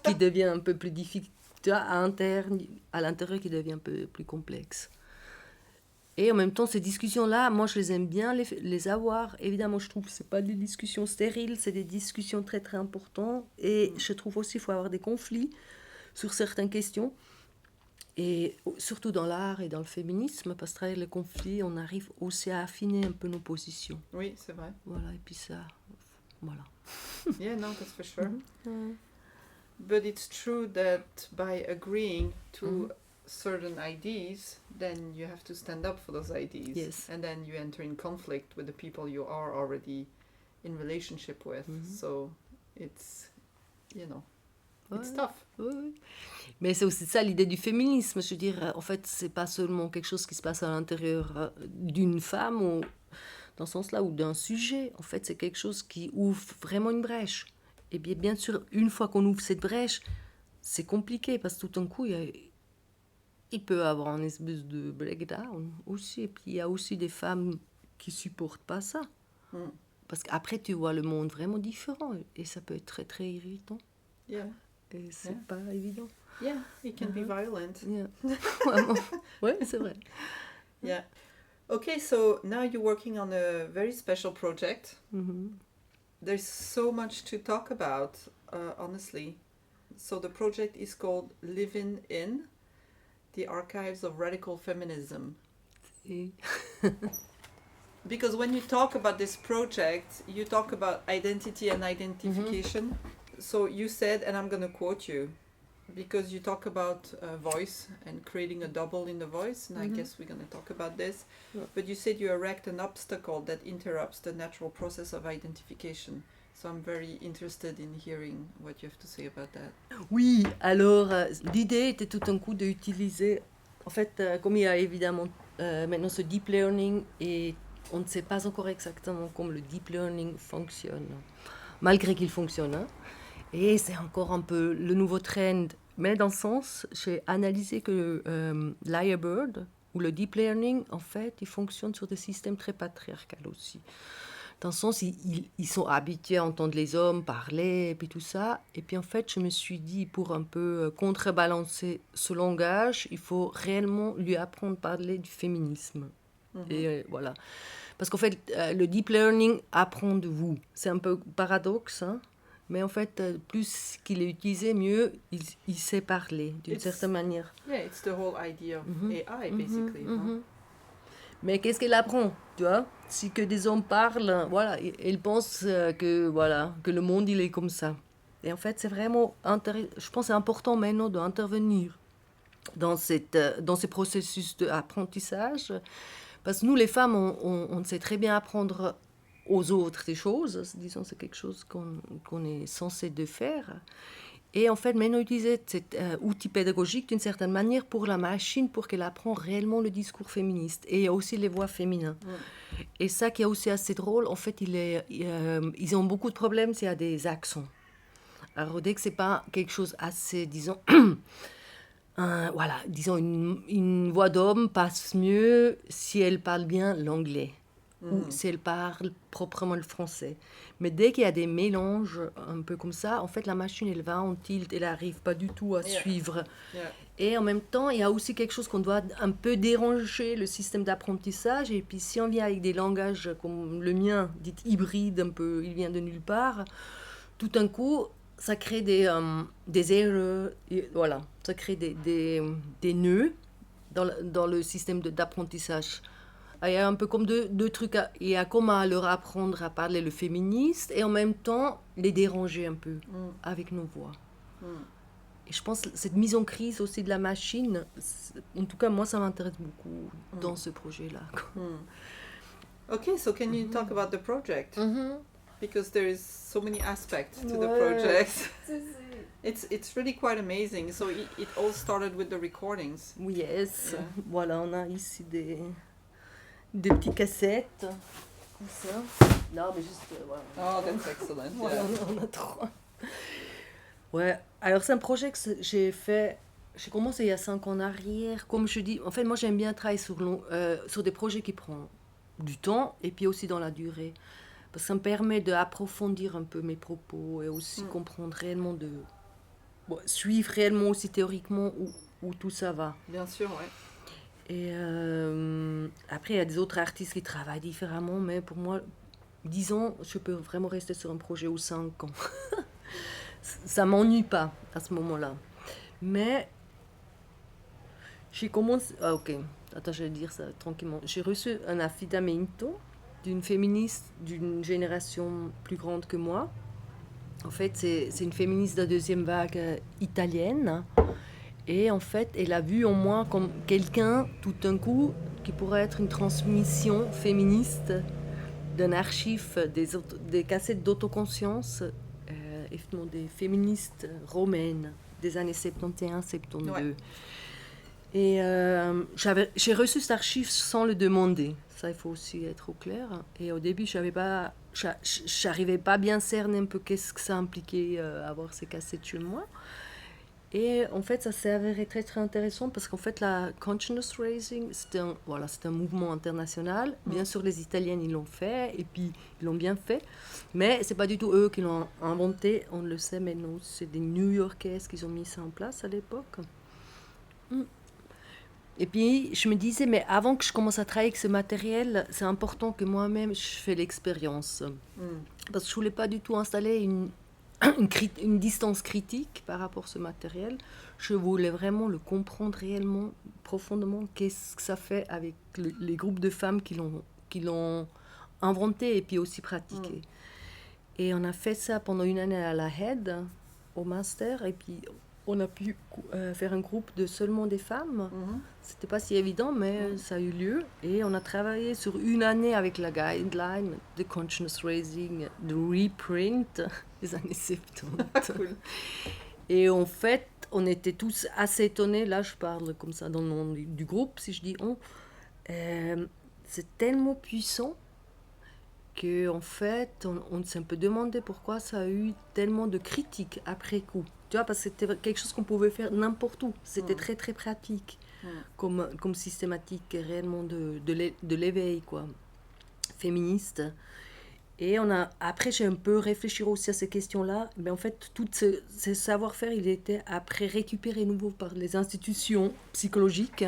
qui devient un peu plus difficile, tu vois, à l'intérieur, qui devient un peu plus complexe. Et en même temps, ces discussions-là, moi, je les aime bien les avoir. Évidemment, je trouve que ce pas des discussions stériles, c'est des discussions très, très importantes. Et je trouve aussi qu'il faut avoir des conflits sur certaines questions. Et surtout dans l'art et dans le féminisme, parce que travers les conflits, on arrive aussi à affiner un peu nos positions. Oui, c'est vrai. Voilà, et puis ça, voilà. Yeah, no, that's for sure. But it's true that by agreeing to certain ideas, then you have to stand up for those ideas. Yes. And then you enter in conflict with the people you are already in relationship with. So it's, it's tough. Oui. Mais c'est aussi ça l'idée du féminisme. Je veux dire, en fait, c'est pas seulement quelque chose qui se passe à l'intérieur d'une femme, ou, dans ce sens-là, ou d'un sujet. En fait, c'est quelque chose qui ouvre vraiment une brèche. Et bien sûr, une fois qu'on ouvre cette brèche, c'est compliqué, parce que tout d'un coup, il peut y avoir un espèce de breakdown aussi. Et puis, il y a aussi des femmes qui supportent pas ça. Parce qu'après, tu vois le monde vraiment différent. Et ça peut être très, très irritant. Yeah. Et c'est pas évident. Yeah, it can be violent. Yeah. Oui, c'est vrai. Yeah. Okay, so now you're working on a very special project. There's so much to talk about, honestly. So the project is called Living in the Archives of Radical Feminism. Et Because when you talk about this project, you talk about identity and identification. So you said, and I'm going to quote you, because you talk about voice and creating a double in the voice, and I guess we're going to talk about this. Yeah. But you said you erect an obstacle that interrupts the natural process of identification. So I'm very interested in hearing what you have to say about that. oui, alors l'idée était tout d'un coup d'utiliser, en fait, comme il y a évidemment maintenant ce deep learning, et on ne sait pas encore exactement comment le deep learning fonctionne, malgré qu'il fonctionne, hein. Et c'est encore un peu le nouveau trend. Mais dans le sens, j'ai analysé que Lyrebird, ou le deep learning, en fait, il fonctionne sur des systèmes très patriarcaux aussi. Dans le sens, ils sont habitués à entendre les hommes parler, et puis tout ça. Et puis en fait, je me suis dit, pour un peu contrebalancer ce langage, il faut réellement lui apprendre à parler du féminisme. Et voilà. Parce qu'en fait, le deep learning apprend de vous. C'est un peu paradoxe, hein. Mais en fait, plus qu'il est utilisé, mieux il sait parler, d'une certaine manière. Yeah, it's the whole idea of AI, basically. Mais qu'est-ce qu'elle apprend, tu vois? Si que des hommes parlent, voilà, elle pense que le monde, il est comme ça. Et en fait, c'est vraiment je pense que c'est important maintenant d'intervenir dans ces processus d'apprentissage. Parce que nous, les femmes, on sait très bien apprendre aux autres des choses. Disons, c'est quelque chose qu'on est censé de faire. Et en fait, maintenant, utiliser cet outil pédagogique d'une certaine manière pour la machine, pour qu'elle apprenne réellement le discours féministe. Et il y a aussi les voix féminines. Et ça qui est aussi assez drôle, en fait, ils ont beaucoup de problèmes s'il y a des accents. Alors, dès que ce n'est pas quelque chose assez, disons... voilà, disons, une voix d'homme passe mieux si elle parle bien l'anglais ou si elle parle proprement le français. Mais dès qu'il y a des mélanges un peu comme ça, en fait, la machine, elle va en tilt, elle n'arrive pas du tout à suivre. Yeah. Et en même temps, il y a aussi quelque chose qu'on doit un peu déranger, le système d'apprentissage. Et puis, si on vient avec des langages comme le mien, dit hybride, un peu, il vient de nulle part, tout d'un coup, ça crée des erreurs, voilà, ça crée des nœuds dans le système d'apprentissage. Il y a un peu comme deux trucs, il y a comme à leur apprendre à parler le féministe et en même temps les déranger un peu avec nos voix. Et je pense que cette mise en crise aussi de la machine, en tout cas moi ça m'intéresse beaucoup dans ce projet-là. Okay, so can you talk about the project? Because there is so many aspects to the project. It's really quite amazing. So it all started with the recordings. Yes, Yeah. voilà, on a ici des petites cassettes, comme ça. Non, mais juste, voilà. Oh, that's excellent. Voilà, Yeah. on a trois. Ouais, alors c'est un projet que j'ai commencé il y a 5 ans en arrière. Comme je dis, en fait, moi j'aime bien travailler sur des projets qui prennent du temps et puis aussi dans la durée. Parce que ça me permet d'approfondir un peu mes propos et aussi comprendre réellement, suivre réellement aussi théoriquement où tout ça va. Bien sûr, ouais. Et après, il y a des autres artistes qui travaillent différemment, mais pour moi, 10 ans, je peux vraiment rester sur un projet ou 5 ans. Ça ne m'ennuie pas à ce moment-là. Mais j'ai commencé... Ah, ok, attends, je vais dire ça tranquillement. J'ai reçu un affidamento d'une féministe d'une génération plus grande que moi. En fait, c'est une féministe de la deuxième vague italienne. Et en fait, elle a vu en moi comme quelqu'un, tout d'un coup, qui pourrait être une transmission féministe d'un archive des cassettes d'autoconscience, effectivement des féministes romaines des années 71-72. Ouais. Et j'ai reçu cet archive sans le demander. Ça, il faut aussi être au clair. Et au début, j'arrivais pas à bien cerner un peu qu'est-ce que ça impliquait avoir ces cassettes chez moi. Et en fait, ça s'est avéré très, très intéressant parce qu'en fait, la consciousness raising, c'est un mouvement international. Bien sûr, les Italiennes, ils l'ont fait et puis ils l'ont bien fait. Mais c'est pas du tout eux qui l'ont inventé, on le sait maintenant. C'est des New-Yorkaises qui ont mis ça en place à l'époque. Et puis, je me disais, mais avant que je commence à travailler avec ce matériel, c'est important que moi-même, je fais l'expérience. Parce que je voulais pas du tout installer une distance critique par rapport à ce matériel. Je voulais vraiment le comprendre réellement, profondément, qu'est-ce que ça fait avec les groupes de femmes qui l'ont inventé et puis aussi pratiqué. Et on a fait ça pendant 1 année à la HED, au master, et puis on a pu faire un groupe de seulement des femmes. C'était pas si évident, mais ça a eu lieu. Et on a travaillé sur 1 année avec la guideline de consciousness raising, de reprint des années 70. Cool. Et en fait, on était tous assez étonnés. Là, je parle comme ça dans le nom du groupe. Si je dis c'est tellement puissant qu'en fait, on s'est un peu demandé pourquoi ça a eu tellement de critiques après coup. Tu vois, parce que c'était quelque chose qu'on pouvait faire n'importe où. C'était très, très pratique comme systématique réellement de l'éveil, quoi, féministe. Et après, j'ai un peu réfléchi aussi à ces questions-là. Mais en fait, tout ce savoir-faire, il était après récupéré nouveau par les institutions psychologiques.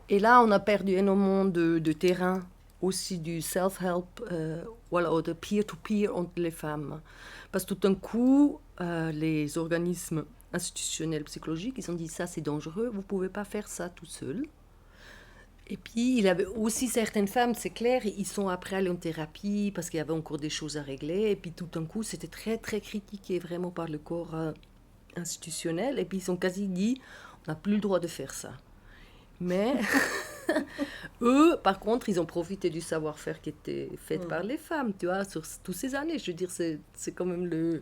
Et là, on a perdu énormément de terrain, aussi du self-help, ou de peer-to-peer entre les femmes. Parce que tout d'un coup, les organismes institutionnels psychologiques, ils ont dit ça c'est dangereux, vous ne pouvez pas faire ça tout seul. Et puis, il y avait aussi certaines femmes, c'est clair, ils sont après allés en thérapie parce qu'il y avait encore des choses à régler. Et puis tout d'un coup, c'était très, très critiqué vraiment par le corps institutionnel. Et puis ils ont quasi dit, n'a plus le droit de faire ça. Mais eux, par contre, ils ont profité du savoir-faire qui était fait par les femmes, tu vois, sur toutes ces années. Je veux dire, c'est quand même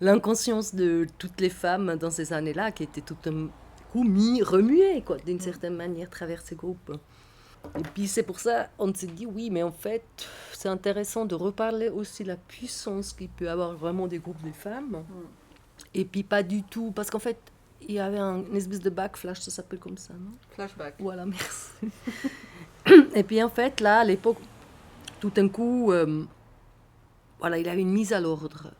l'inconscience de toutes les femmes dans ces années-là qui était tout un coup remuée, quoi, d'une certaine manière, à travers ces groupes. Et puis c'est pour ça on s'est dit oui, mais en fait, c'est intéressant de reparler aussi de la puissance qu'il peut avoir vraiment des groupes de femmes. Et puis pas du tout, parce qu'en fait, il y avait une espèce de backflash, ça s'appelle comme ça, non? Flashback. Voilà, merci. Et puis en fait, là, à l'époque, tout d'un coup, voilà, il y avait une mise à l'ordre.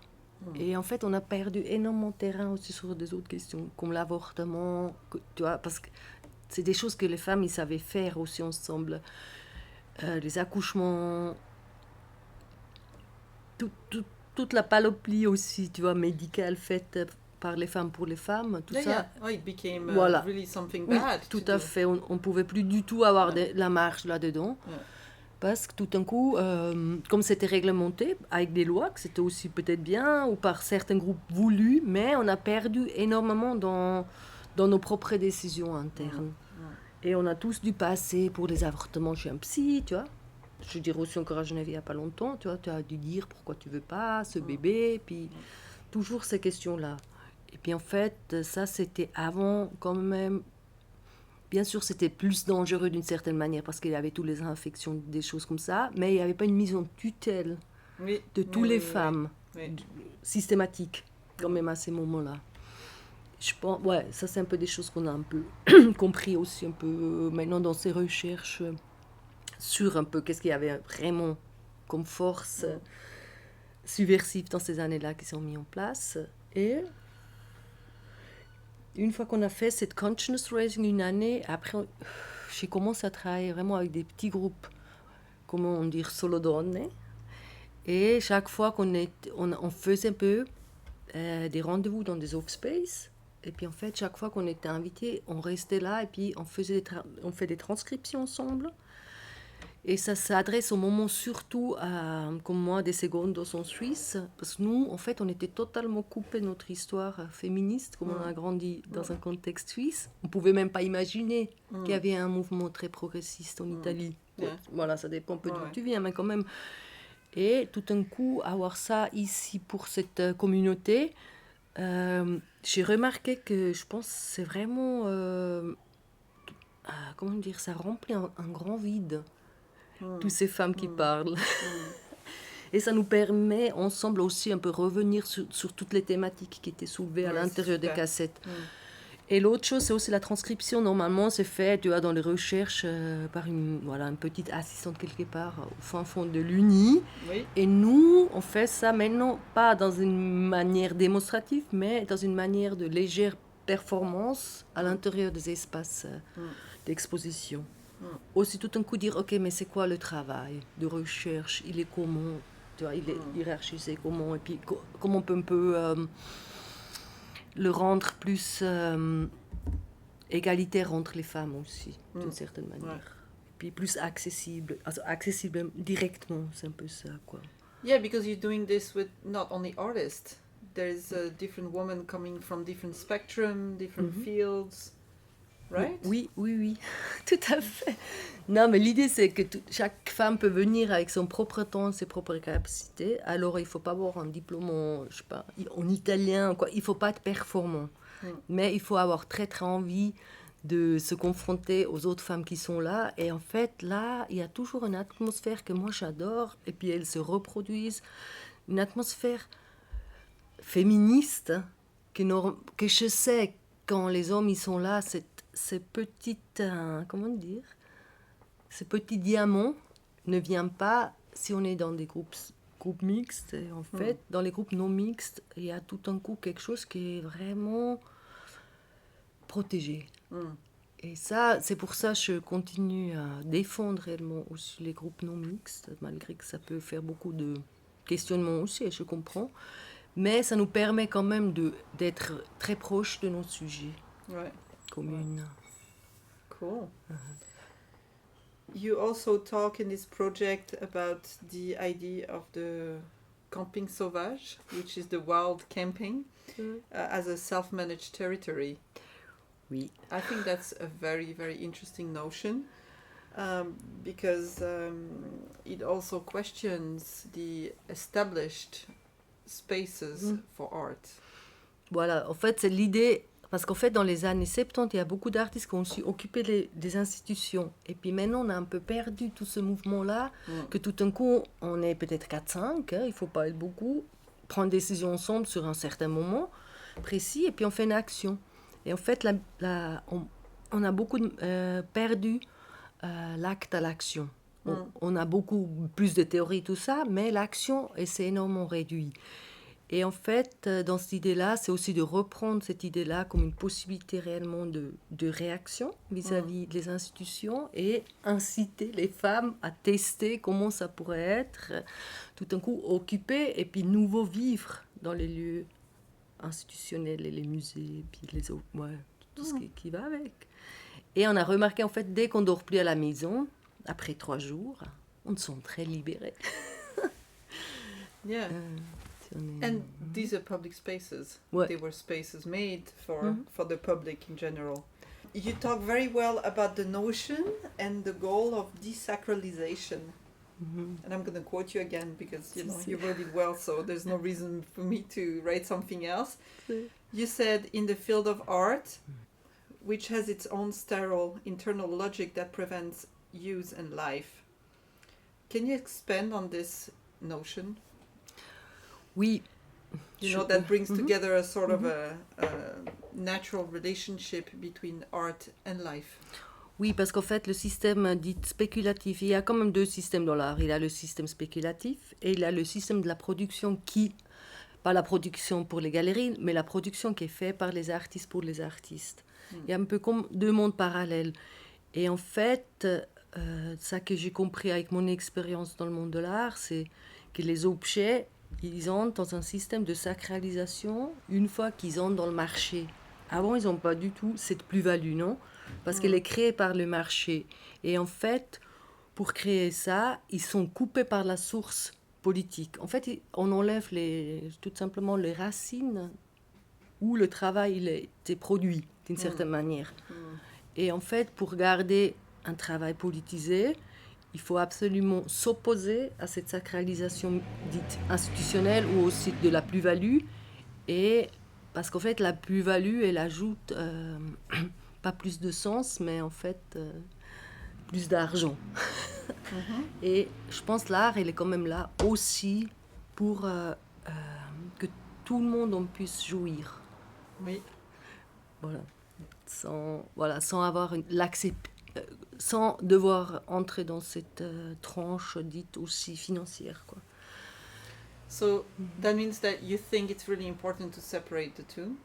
Et en fait, on a perdu énormément de terrain aussi sur des autres questions, comme l'avortement, tu vois, parce que c'est des choses que les femmes, ils savaient faire aussi ensemble. Les accouchements, toute la panoplie aussi, tu vois, médicale faite par les femmes pour les femmes, tout ça. Yeah. Oh, it became Voilà. really something Oui, bad. tout to à do. fait. On ne pouvait plus du tout avoir la marge là-dedans. Ouais. Parce que tout d'un coup, comme c'était réglementé avec des lois, que c'était aussi peut-être bien, ou par certains groupes voulus, mais on a perdu énormément dans nos propres décisions internes. Et on a tous dû passer pour les avortements chez un psy, tu vois. Je dirais aussi encore à Genève il n'y a pas longtemps, tu vois, tu as dû dire pourquoi tu veux pas ce bébé, puis toujours ces questions-là. Et puis en fait, ça c'était avant quand même. Bien sûr, c'était plus dangereux d'une certaine manière parce qu'il y avait toutes les infections, des choses comme ça, mais il n'y avait pas une mise en tutelle Oui. de toutes les oui, femmes, oui. systématique, quand même à ces moments-là. Je pense, ouais, ça c'est un peu des choses qu'on a un peu compris aussi un peu maintenant dans ces recherches sur un peu qu'est-ce qu'il y avait vraiment comme force subversive dans ces années-là qui sont mises en place. Et une fois qu'on a fait cette consciousness raising une année, après j'ai commencé à travailler vraiment avec des petits groupes, comment on dit, solo donne. Et chaque fois on faisait un peu des rendez-vous dans des off space. Et puis en fait, chaque fois qu'on était invité, on restait là et puis on fait des transcriptions ensemble. Et ça s'adresse au moment surtout à, comme moi, des secondos en Suisse. Parce que nous, en fait, on était totalement coupés de notre histoire féministe, comme on a grandi dans un contexte suisse. On ne pouvait même pas imaginer qu'il y avait un mouvement très progressiste en Italie. Yeah. Voilà, ça dépend un peu d'où Ouais. tu viens, mais quand même. Et tout d'un coup, avoir ça ici pour cette communauté, j'ai remarqué que je pense que c'est vraiment, comment dire, ça remplit un grand vide, toutes ces femmes qui parlent. Et ça nous permet ensemble aussi un peu revenir sur toutes les thématiques qui étaient soulevées à Ouais, l'intérieur c'est des super. cassettes. Et l'autre chose, c'est aussi la transcription. Normalement, c'est fait, tu vois, dans les recherches par une petite assistante quelque part au fin fond de l'Uni. Oui. Et nous, on fait ça maintenant, pas dans une manière démonstrative, mais dans une manière de légère performance à l'intérieur des espaces d'exposition. Aussi tout un coup dire, ok, mais c'est quoi le travail de recherche? Il est comment? Tu vois, il est hiérarchisé comment? Et puis comment on peut un peu le rendre plus égalitaire entre les femmes aussi, d'une certaine manière. Ouais. Et puis plus accessible, accessible directement, c'est un peu ça, quoi. Yeah, because you're doing this with not only artists. There's different women coming from different spectrum, different fields, right? Oui, tout à fait. Non, mais l'idée, c'est que chaque femme peut venir avec son propre temps, ses propres capacités. Alors, il ne faut pas avoir un diplôme en italien, quoi. Il ne faut pas être performant. Mais il faut avoir très, très envie de se confronter aux autres femmes qui sont là. Et en fait, là, il y a toujours une atmosphère que moi, j'adore. Et puis, elles se reproduisent. Une atmosphère féministe que je sais, quand les hommes ils sont là, ces petites, comment dire, ce petit diamant ne vient pas si on est dans des groupes mixtes. Et en fait, dans les groupes non mixtes, il y a tout un coup quelque chose qui est vraiment protégé. Et ça, c'est pour ça que je continue à défendre réellement aussi les groupes non mixtes, malgré que ça peut faire beaucoup de questionnements aussi, et je comprends. Mais ça nous permet quand même d'être très proches de nos sujets Ouais. communs. Cool. You also talk in this project about the idea of the camping sauvage, which is the wild camping, as a self-managed territory. Oui. I think that's a very, very interesting notion because it also questions the established spaces for art. Voilà, en fait, c'est l'idée, parce qu'en fait, dans les années 70, il y a beaucoup d'artistes qui ont su occuper des institutions. Et puis maintenant, on a un peu perdu tout ce mouvement-là, que tout d'un coup, on est peut-être 4-5, il ne faut pas être beaucoup, prendre des décisions ensemble sur un certain moment précis, et puis on fait une action. Et en fait, on a beaucoup perdu l'acte à l'action. On a beaucoup plus de théories, tout ça, mais l'action, c'est énormément réduit. Et en fait, dans cette idée-là, c'est aussi de reprendre cette idée-là comme une possibilité réellement de réaction vis-à-vis des institutions et inciter les femmes à tester comment ça pourrait être, tout d'un coup occupé et puis nouveau vivre dans les lieux institutionnels et les musées, puis tout ce qui va avec. Et on a remarqué, en fait, dès qu'on dort plus à la maison, après 3 jours, on se sent très libéré. Yeah. And these are public spaces. Ouais. They were spaces made for the public in general. You talk very well about the notion and the goal of desacralization. And I'm going to quote you again because you wrote it well, so there's no reason for me to write something else. You said, in the field of art, which has its own sterile internal logic that prevents use and life. Can you expand on this notion? Oui. You know, that brings together a sort of a natural relationship between art and life. Oui, parce qu'en fait, le système dit spéculatif, il y a quand même 2 systèmes dans l'art. Il y a le système spéculatif et il y a le système de la production qui, pas la production pour les galeries, mais la production qui est faite par les artistes pour les artistes. Il y a un peu comme 2 mondes parallèles. Et en fait, ça que j'ai compris avec mon expérience dans le monde de l'art, c'est que les objets, ils entrent dans un système de sacralisation une fois qu'ils entrent dans le marché. Avant, ils n'ont pas du tout cette plus-value, non ? Parce qu'elle est créée par le marché. Et en fait, pour créer ça, ils sont coupés par la source politique. En fait, on enlève tout simplement les racines où le travail il a été produit, d'une certaine manière. Et en fait, pour garder un travail politisé, il faut absolument s'opposer à cette sacralisation dite institutionnelle ou aussi de la plus-value. Et parce qu'en fait, la plus-value, elle ajoute pas plus de sens, mais en fait, plus d'argent. Et je pense que l'art, il est quand même là aussi pour que tout le monde en puisse jouir. Oui. Voilà. Sans avoir sans devoir entrer dans cette tranche dite aussi financière, quoi. So that means that you think it's really important to separate the two?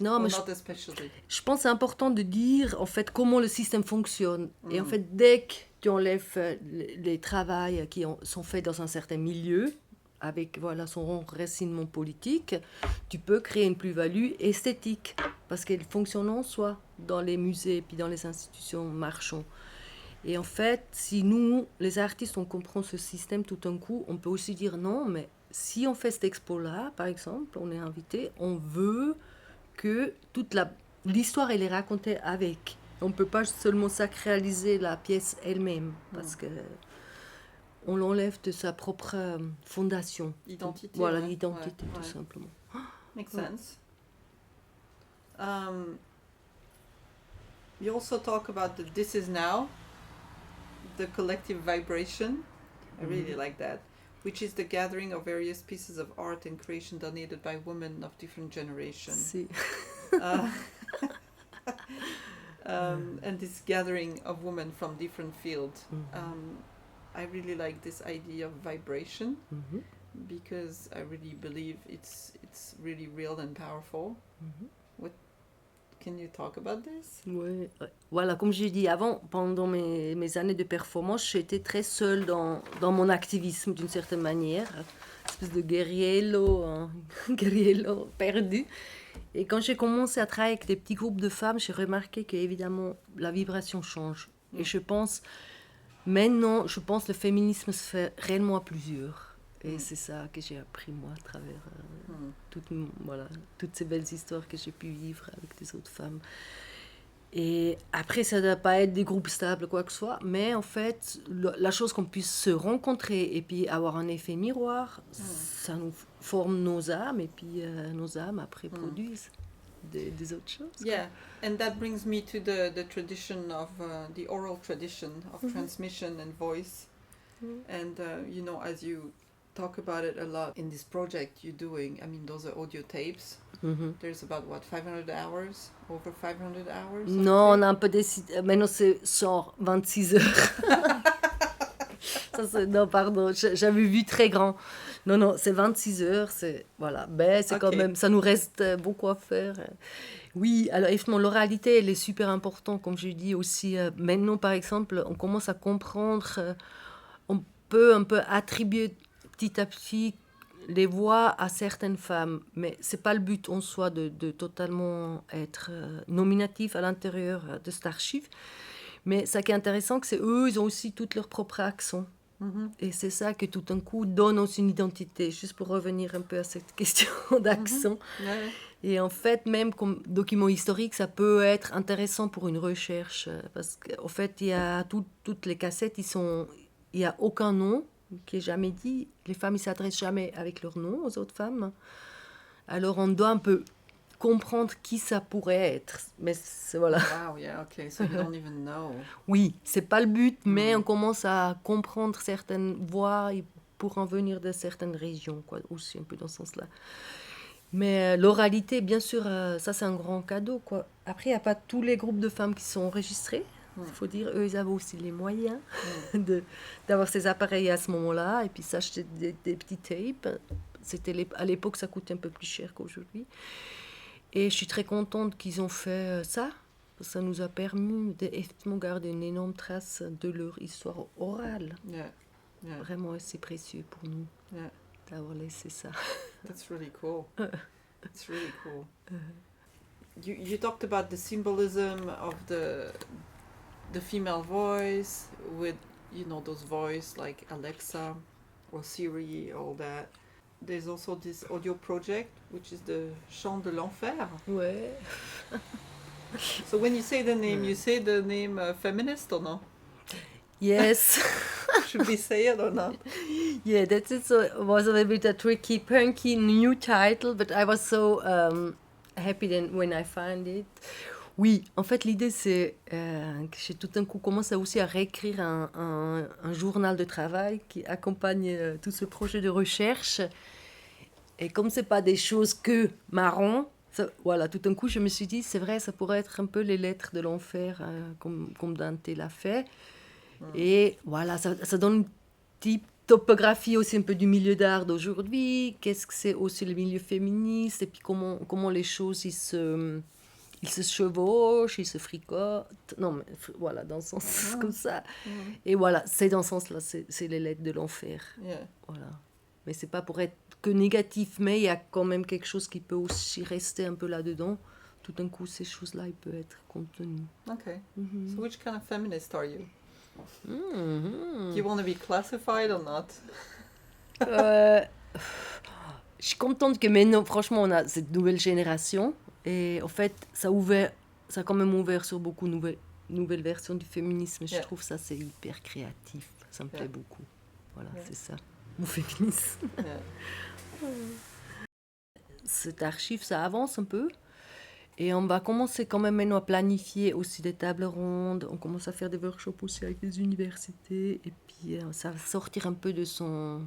Non, mais not especially. Je pense que c'est important de dire en fait comment le système fonctionne. Et en fait, dès que tu enlèves les travaux qui sont faits dans un certain milieu, avec son enracinement politique, tu peux créer une plus-value esthétique parce qu'elle fonctionne en soi dans les musées et puis dans les institutions marchandes. Et en fait, si nous, les artistes, on comprend ce système tout d'un coup, on peut aussi dire non, mais si on fait cette expo-là, par exemple, on est invité, on veut que toute l'histoire, elle est racontée avec. On ne peut pas seulement sacraliser la pièce elle-même parce que on l'enlève de sa propre fondation. Identité. Voilà, l'identité, tout simplement. Makes sense. You also talk about the This Is Now, the collective vibration. I really like that. Which is the gathering of various pieces of art and creation donated by women of different generations. Si. And this gathering of women from different fields. I really like this idea of vibration because I really believe it's really real and powerful. Can you talk about this? Oui. Voilà, comme j'ai dit avant, pendant mes années de performance, j'étais très seule dans mon activisme d'une certaine manière, une espèce de guerriello perdu. Et quand j'ai commencé à travailler avec des petits groupes de femmes, j'ai remarqué qu'évidemment la vibration change. Et je pense, maintenant, le féminisme se fait réellement à plusieurs. Et c'est ça que j'ai appris moi à travers Mm. toutes ces belles histoires que j'ai pu vivre avec des autres femmes. Et après, ça ne doit pas être des groupes stables, quoi que ce soit, mais en fait, la chose qu'on puisse se rencontrer et puis avoir un effet miroir, ça nous forme nos âmes, et puis nos âmes après produisent des autres choses. Yeah, and that brings me to the tradition of the oral tradition of transmission and voice. And you know, as you talk about it a lot in this project you're doing, I mean, those are audio tapes. Mhm. There's about what, 500 hours, over 500 hours. of Non, on tape? a un peu décidé. Maintenant, c'est genre 26 heures. Non, pardon, j'avais vu très grand. Non, c'est 26 heures. Voilà. Ben, c'est quand Ok. même. Ça nous reste beaucoup à faire. Oui, alors effectivement, l'oralité, elle est super importante, comme je dis aussi. Maintenant, par exemple, on commence à comprendre. On peut un peu attribuer petit à petit les voix à certaines femmes, mais c'est pas le but en soi de totalement être nominatif à l'intérieur de cet archive. Mais ce qui est intéressant, c'est qu'eux, ils ont aussi tout leur propre accent. Mhm. Et c'est ça que tout d'un coup donne aussi une identité, juste pour revenir un peu à cette question d'accent. Yeah. Et en fait, même comme document historique, ça peut être intéressant pour une recherche, parce qu'en fait, il y a toutes les cassettes, il n'y a aucun nom qui est jamais dit. Les femmes, ils s'adressent jamais avec leur nom aux autres femmes. Alors, on doit un peu comprendre qui ça pourrait être. Mais voilà. Wow, yeah, okay, so you don't even know. Oui, c'est pas le but, mais on commence à comprendre certaines voix pour en venir de certaines régions, quoi, aussi un peu dans ce sens-là. Mais l'oralité, bien sûr, ça c'est un grand cadeau, quoi. Après, il n'y a pas tous les groupes de femmes qui sont enregistrés. Il faut dire, eux, ils avaient aussi les moyens d'avoir ces appareils à ce moment-là, et puis s'acheter des petits tapes. À l'époque, ça coûtait un peu plus cher qu'aujourd'hui. Et je suis très contente qu'ils ont fait ça. Ça nous a permis d'effectivement garder une énorme trace de leur histoire orale. Yeah, yeah, Vraiment, c'est précieux pour nous yeah. d'avoir laissé ça. That's really cool. It's really cool. You talked about the symbolism of the female voice with, you know, those voice like Alexa or Siri, all that. There's also this audio project, which is the Chant de l'Enfer. Ouais. So when you say the name, you say the name feminist or no? Yes. Should we say it or not? Yeah, that's it. So it was a little bit a tricky, punky new title, but I was so happy then when I found it. Oui, en fait, l'idée, c'est que j'ai tout d'un coup commencé aussi à réécrire un journal de travail qui accompagne tout ce projet de recherche. Et comme c'est pas des choses que marron, voilà, tout d'un coup, je me suis dit, c'est vrai, ça pourrait être un peu les lettres de l'enfer, comme Dante l'a fait. Et voilà, ça donne une petite topographie aussi un peu du milieu d'art d'aujourd'hui. Qu'est-ce que c'est aussi le milieu féministe, et puis comment les choses, ils se chevauchent, ils se fricotent. Non, mais voilà, dans ce sens comme ça. Et voilà, c'est dans ce sens-là, c'est les lettres de l'enfer. Yeah. Voilà. Mais c'est pas pour être que négatif, mais il y a quand même quelque chose qui peut aussi rester un peu là-dedans. Tout d'un coup, ces choses-là, ils peuvent être contenues. Okay. So which kind of feminist are you? Mhm. Do you want to be classified or not? Je suis contente que maintenant, franchement, on a cette nouvelle génération. Et en fait, ça a quand même ouvert sur beaucoup de nouvelles versions du féminisme. Je Yeah. trouve ça, c'est hyper créatif. Ça me Yeah. plaît beaucoup. Voilà, Yeah. c'est ça. Mon féminisme. Yeah. Cette archive, ça avance un peu. Et on va commencer quand même maintenant à planifier aussi des tables rondes. On commence à faire des workshops aussi avec les universités. Et puis, ça va sortir un peu de son...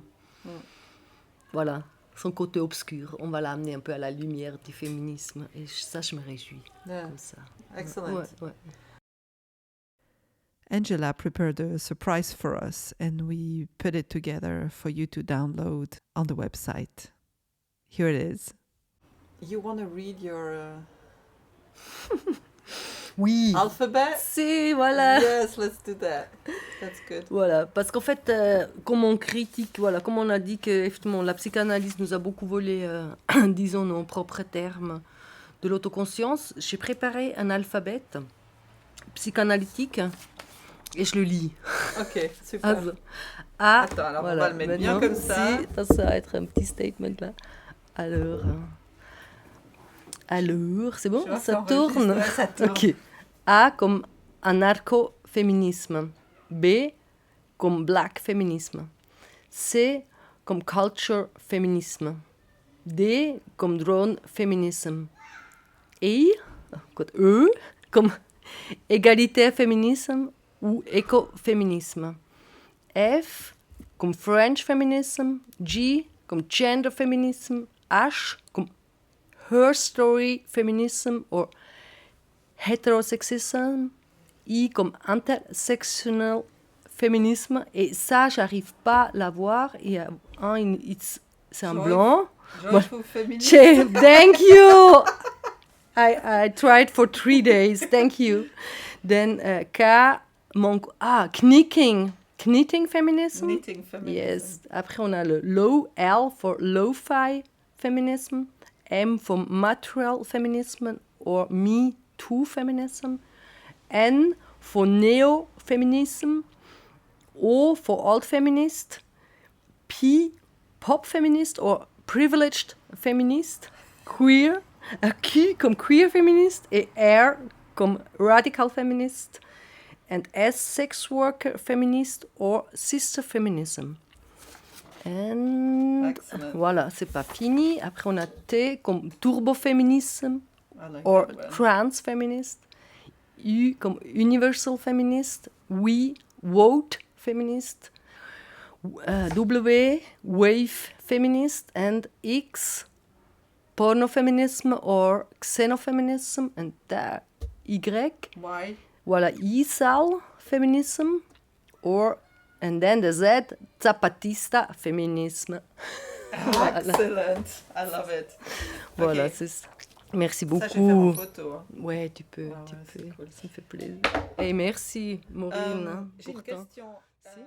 Voilà, son côté obscur. On va l'amener un peu à la lumière du féminisme. Et ça, je me réjouis. Yeah. Comme ça. Excellent. Ouais. Angela prepared a surprise for us and we put it together for you to download on the website. Here it is. You want to read your Oui. alphabet? C'est, voilà. Yes, let's do that. That's good. Voilà, parce qu'en fait, comme on critique, voilà, comme on a dit que effectivement, la psychanalyse nous a beaucoup volé, disons, nos propres termes de l'autoconscience, j'ai préparé un alphabet psychanalytique Et je le lis. Ok, super. Also, A, Attends, alors on voilà, va le mettre bien maintenant, comme ça. Si, ça va être un petit statement là. Alors, c'est bon, Je vois, ça ça enregistre, tourne. ouais, ça tourne. Ok. A comme anarcho-féminisme. B comme black féminisme. C comme culture féminisme. D comme drone féminisme. E comme égalité féminisme ou écoféminisme. F comme French féminisme. G comme gender féminisme. H comme her story féminisme ou hétérosexisme. I comme intersectional féminisme. Et ça, j'arrive pas à la voir. Il y a c'est un Joyful- blanc. Joyful feminist. Thank you. I tried for 3 days. Thank you. Then K, knitting feminism. Knitting feminism. Yes. Après, on a le L for lo-fi feminism. M for material feminism or me too feminism. N for neo-feminism. O for old feminist. P, pop feminist or privileged feminist. Queer. Q comme queer feminist. Et R comme radical feminist. And S, sex worker feminist or sister feminism. And Excellent. voilà, c'est pas fini. Après, on a T comme turbofeminism I like or that one. trans feminist. U comme universal feminist. W, woke feminist. W, wave feminist. And X, pornofeminism or xenofeminism. And Y, Why? voilà, Isal feminism. And then the Z, Zapatista feminisme. Excellent. I love it. Voilà, Ok. c'est ça. Merci Ça, je vais faire en beaucoup. photo. Hein. Ouais, tu peux, Ah tu ouais, peux. c'est cool. Ça me fait plaisir. Et merci, Maureen. J'ai une pour ton- question. Si.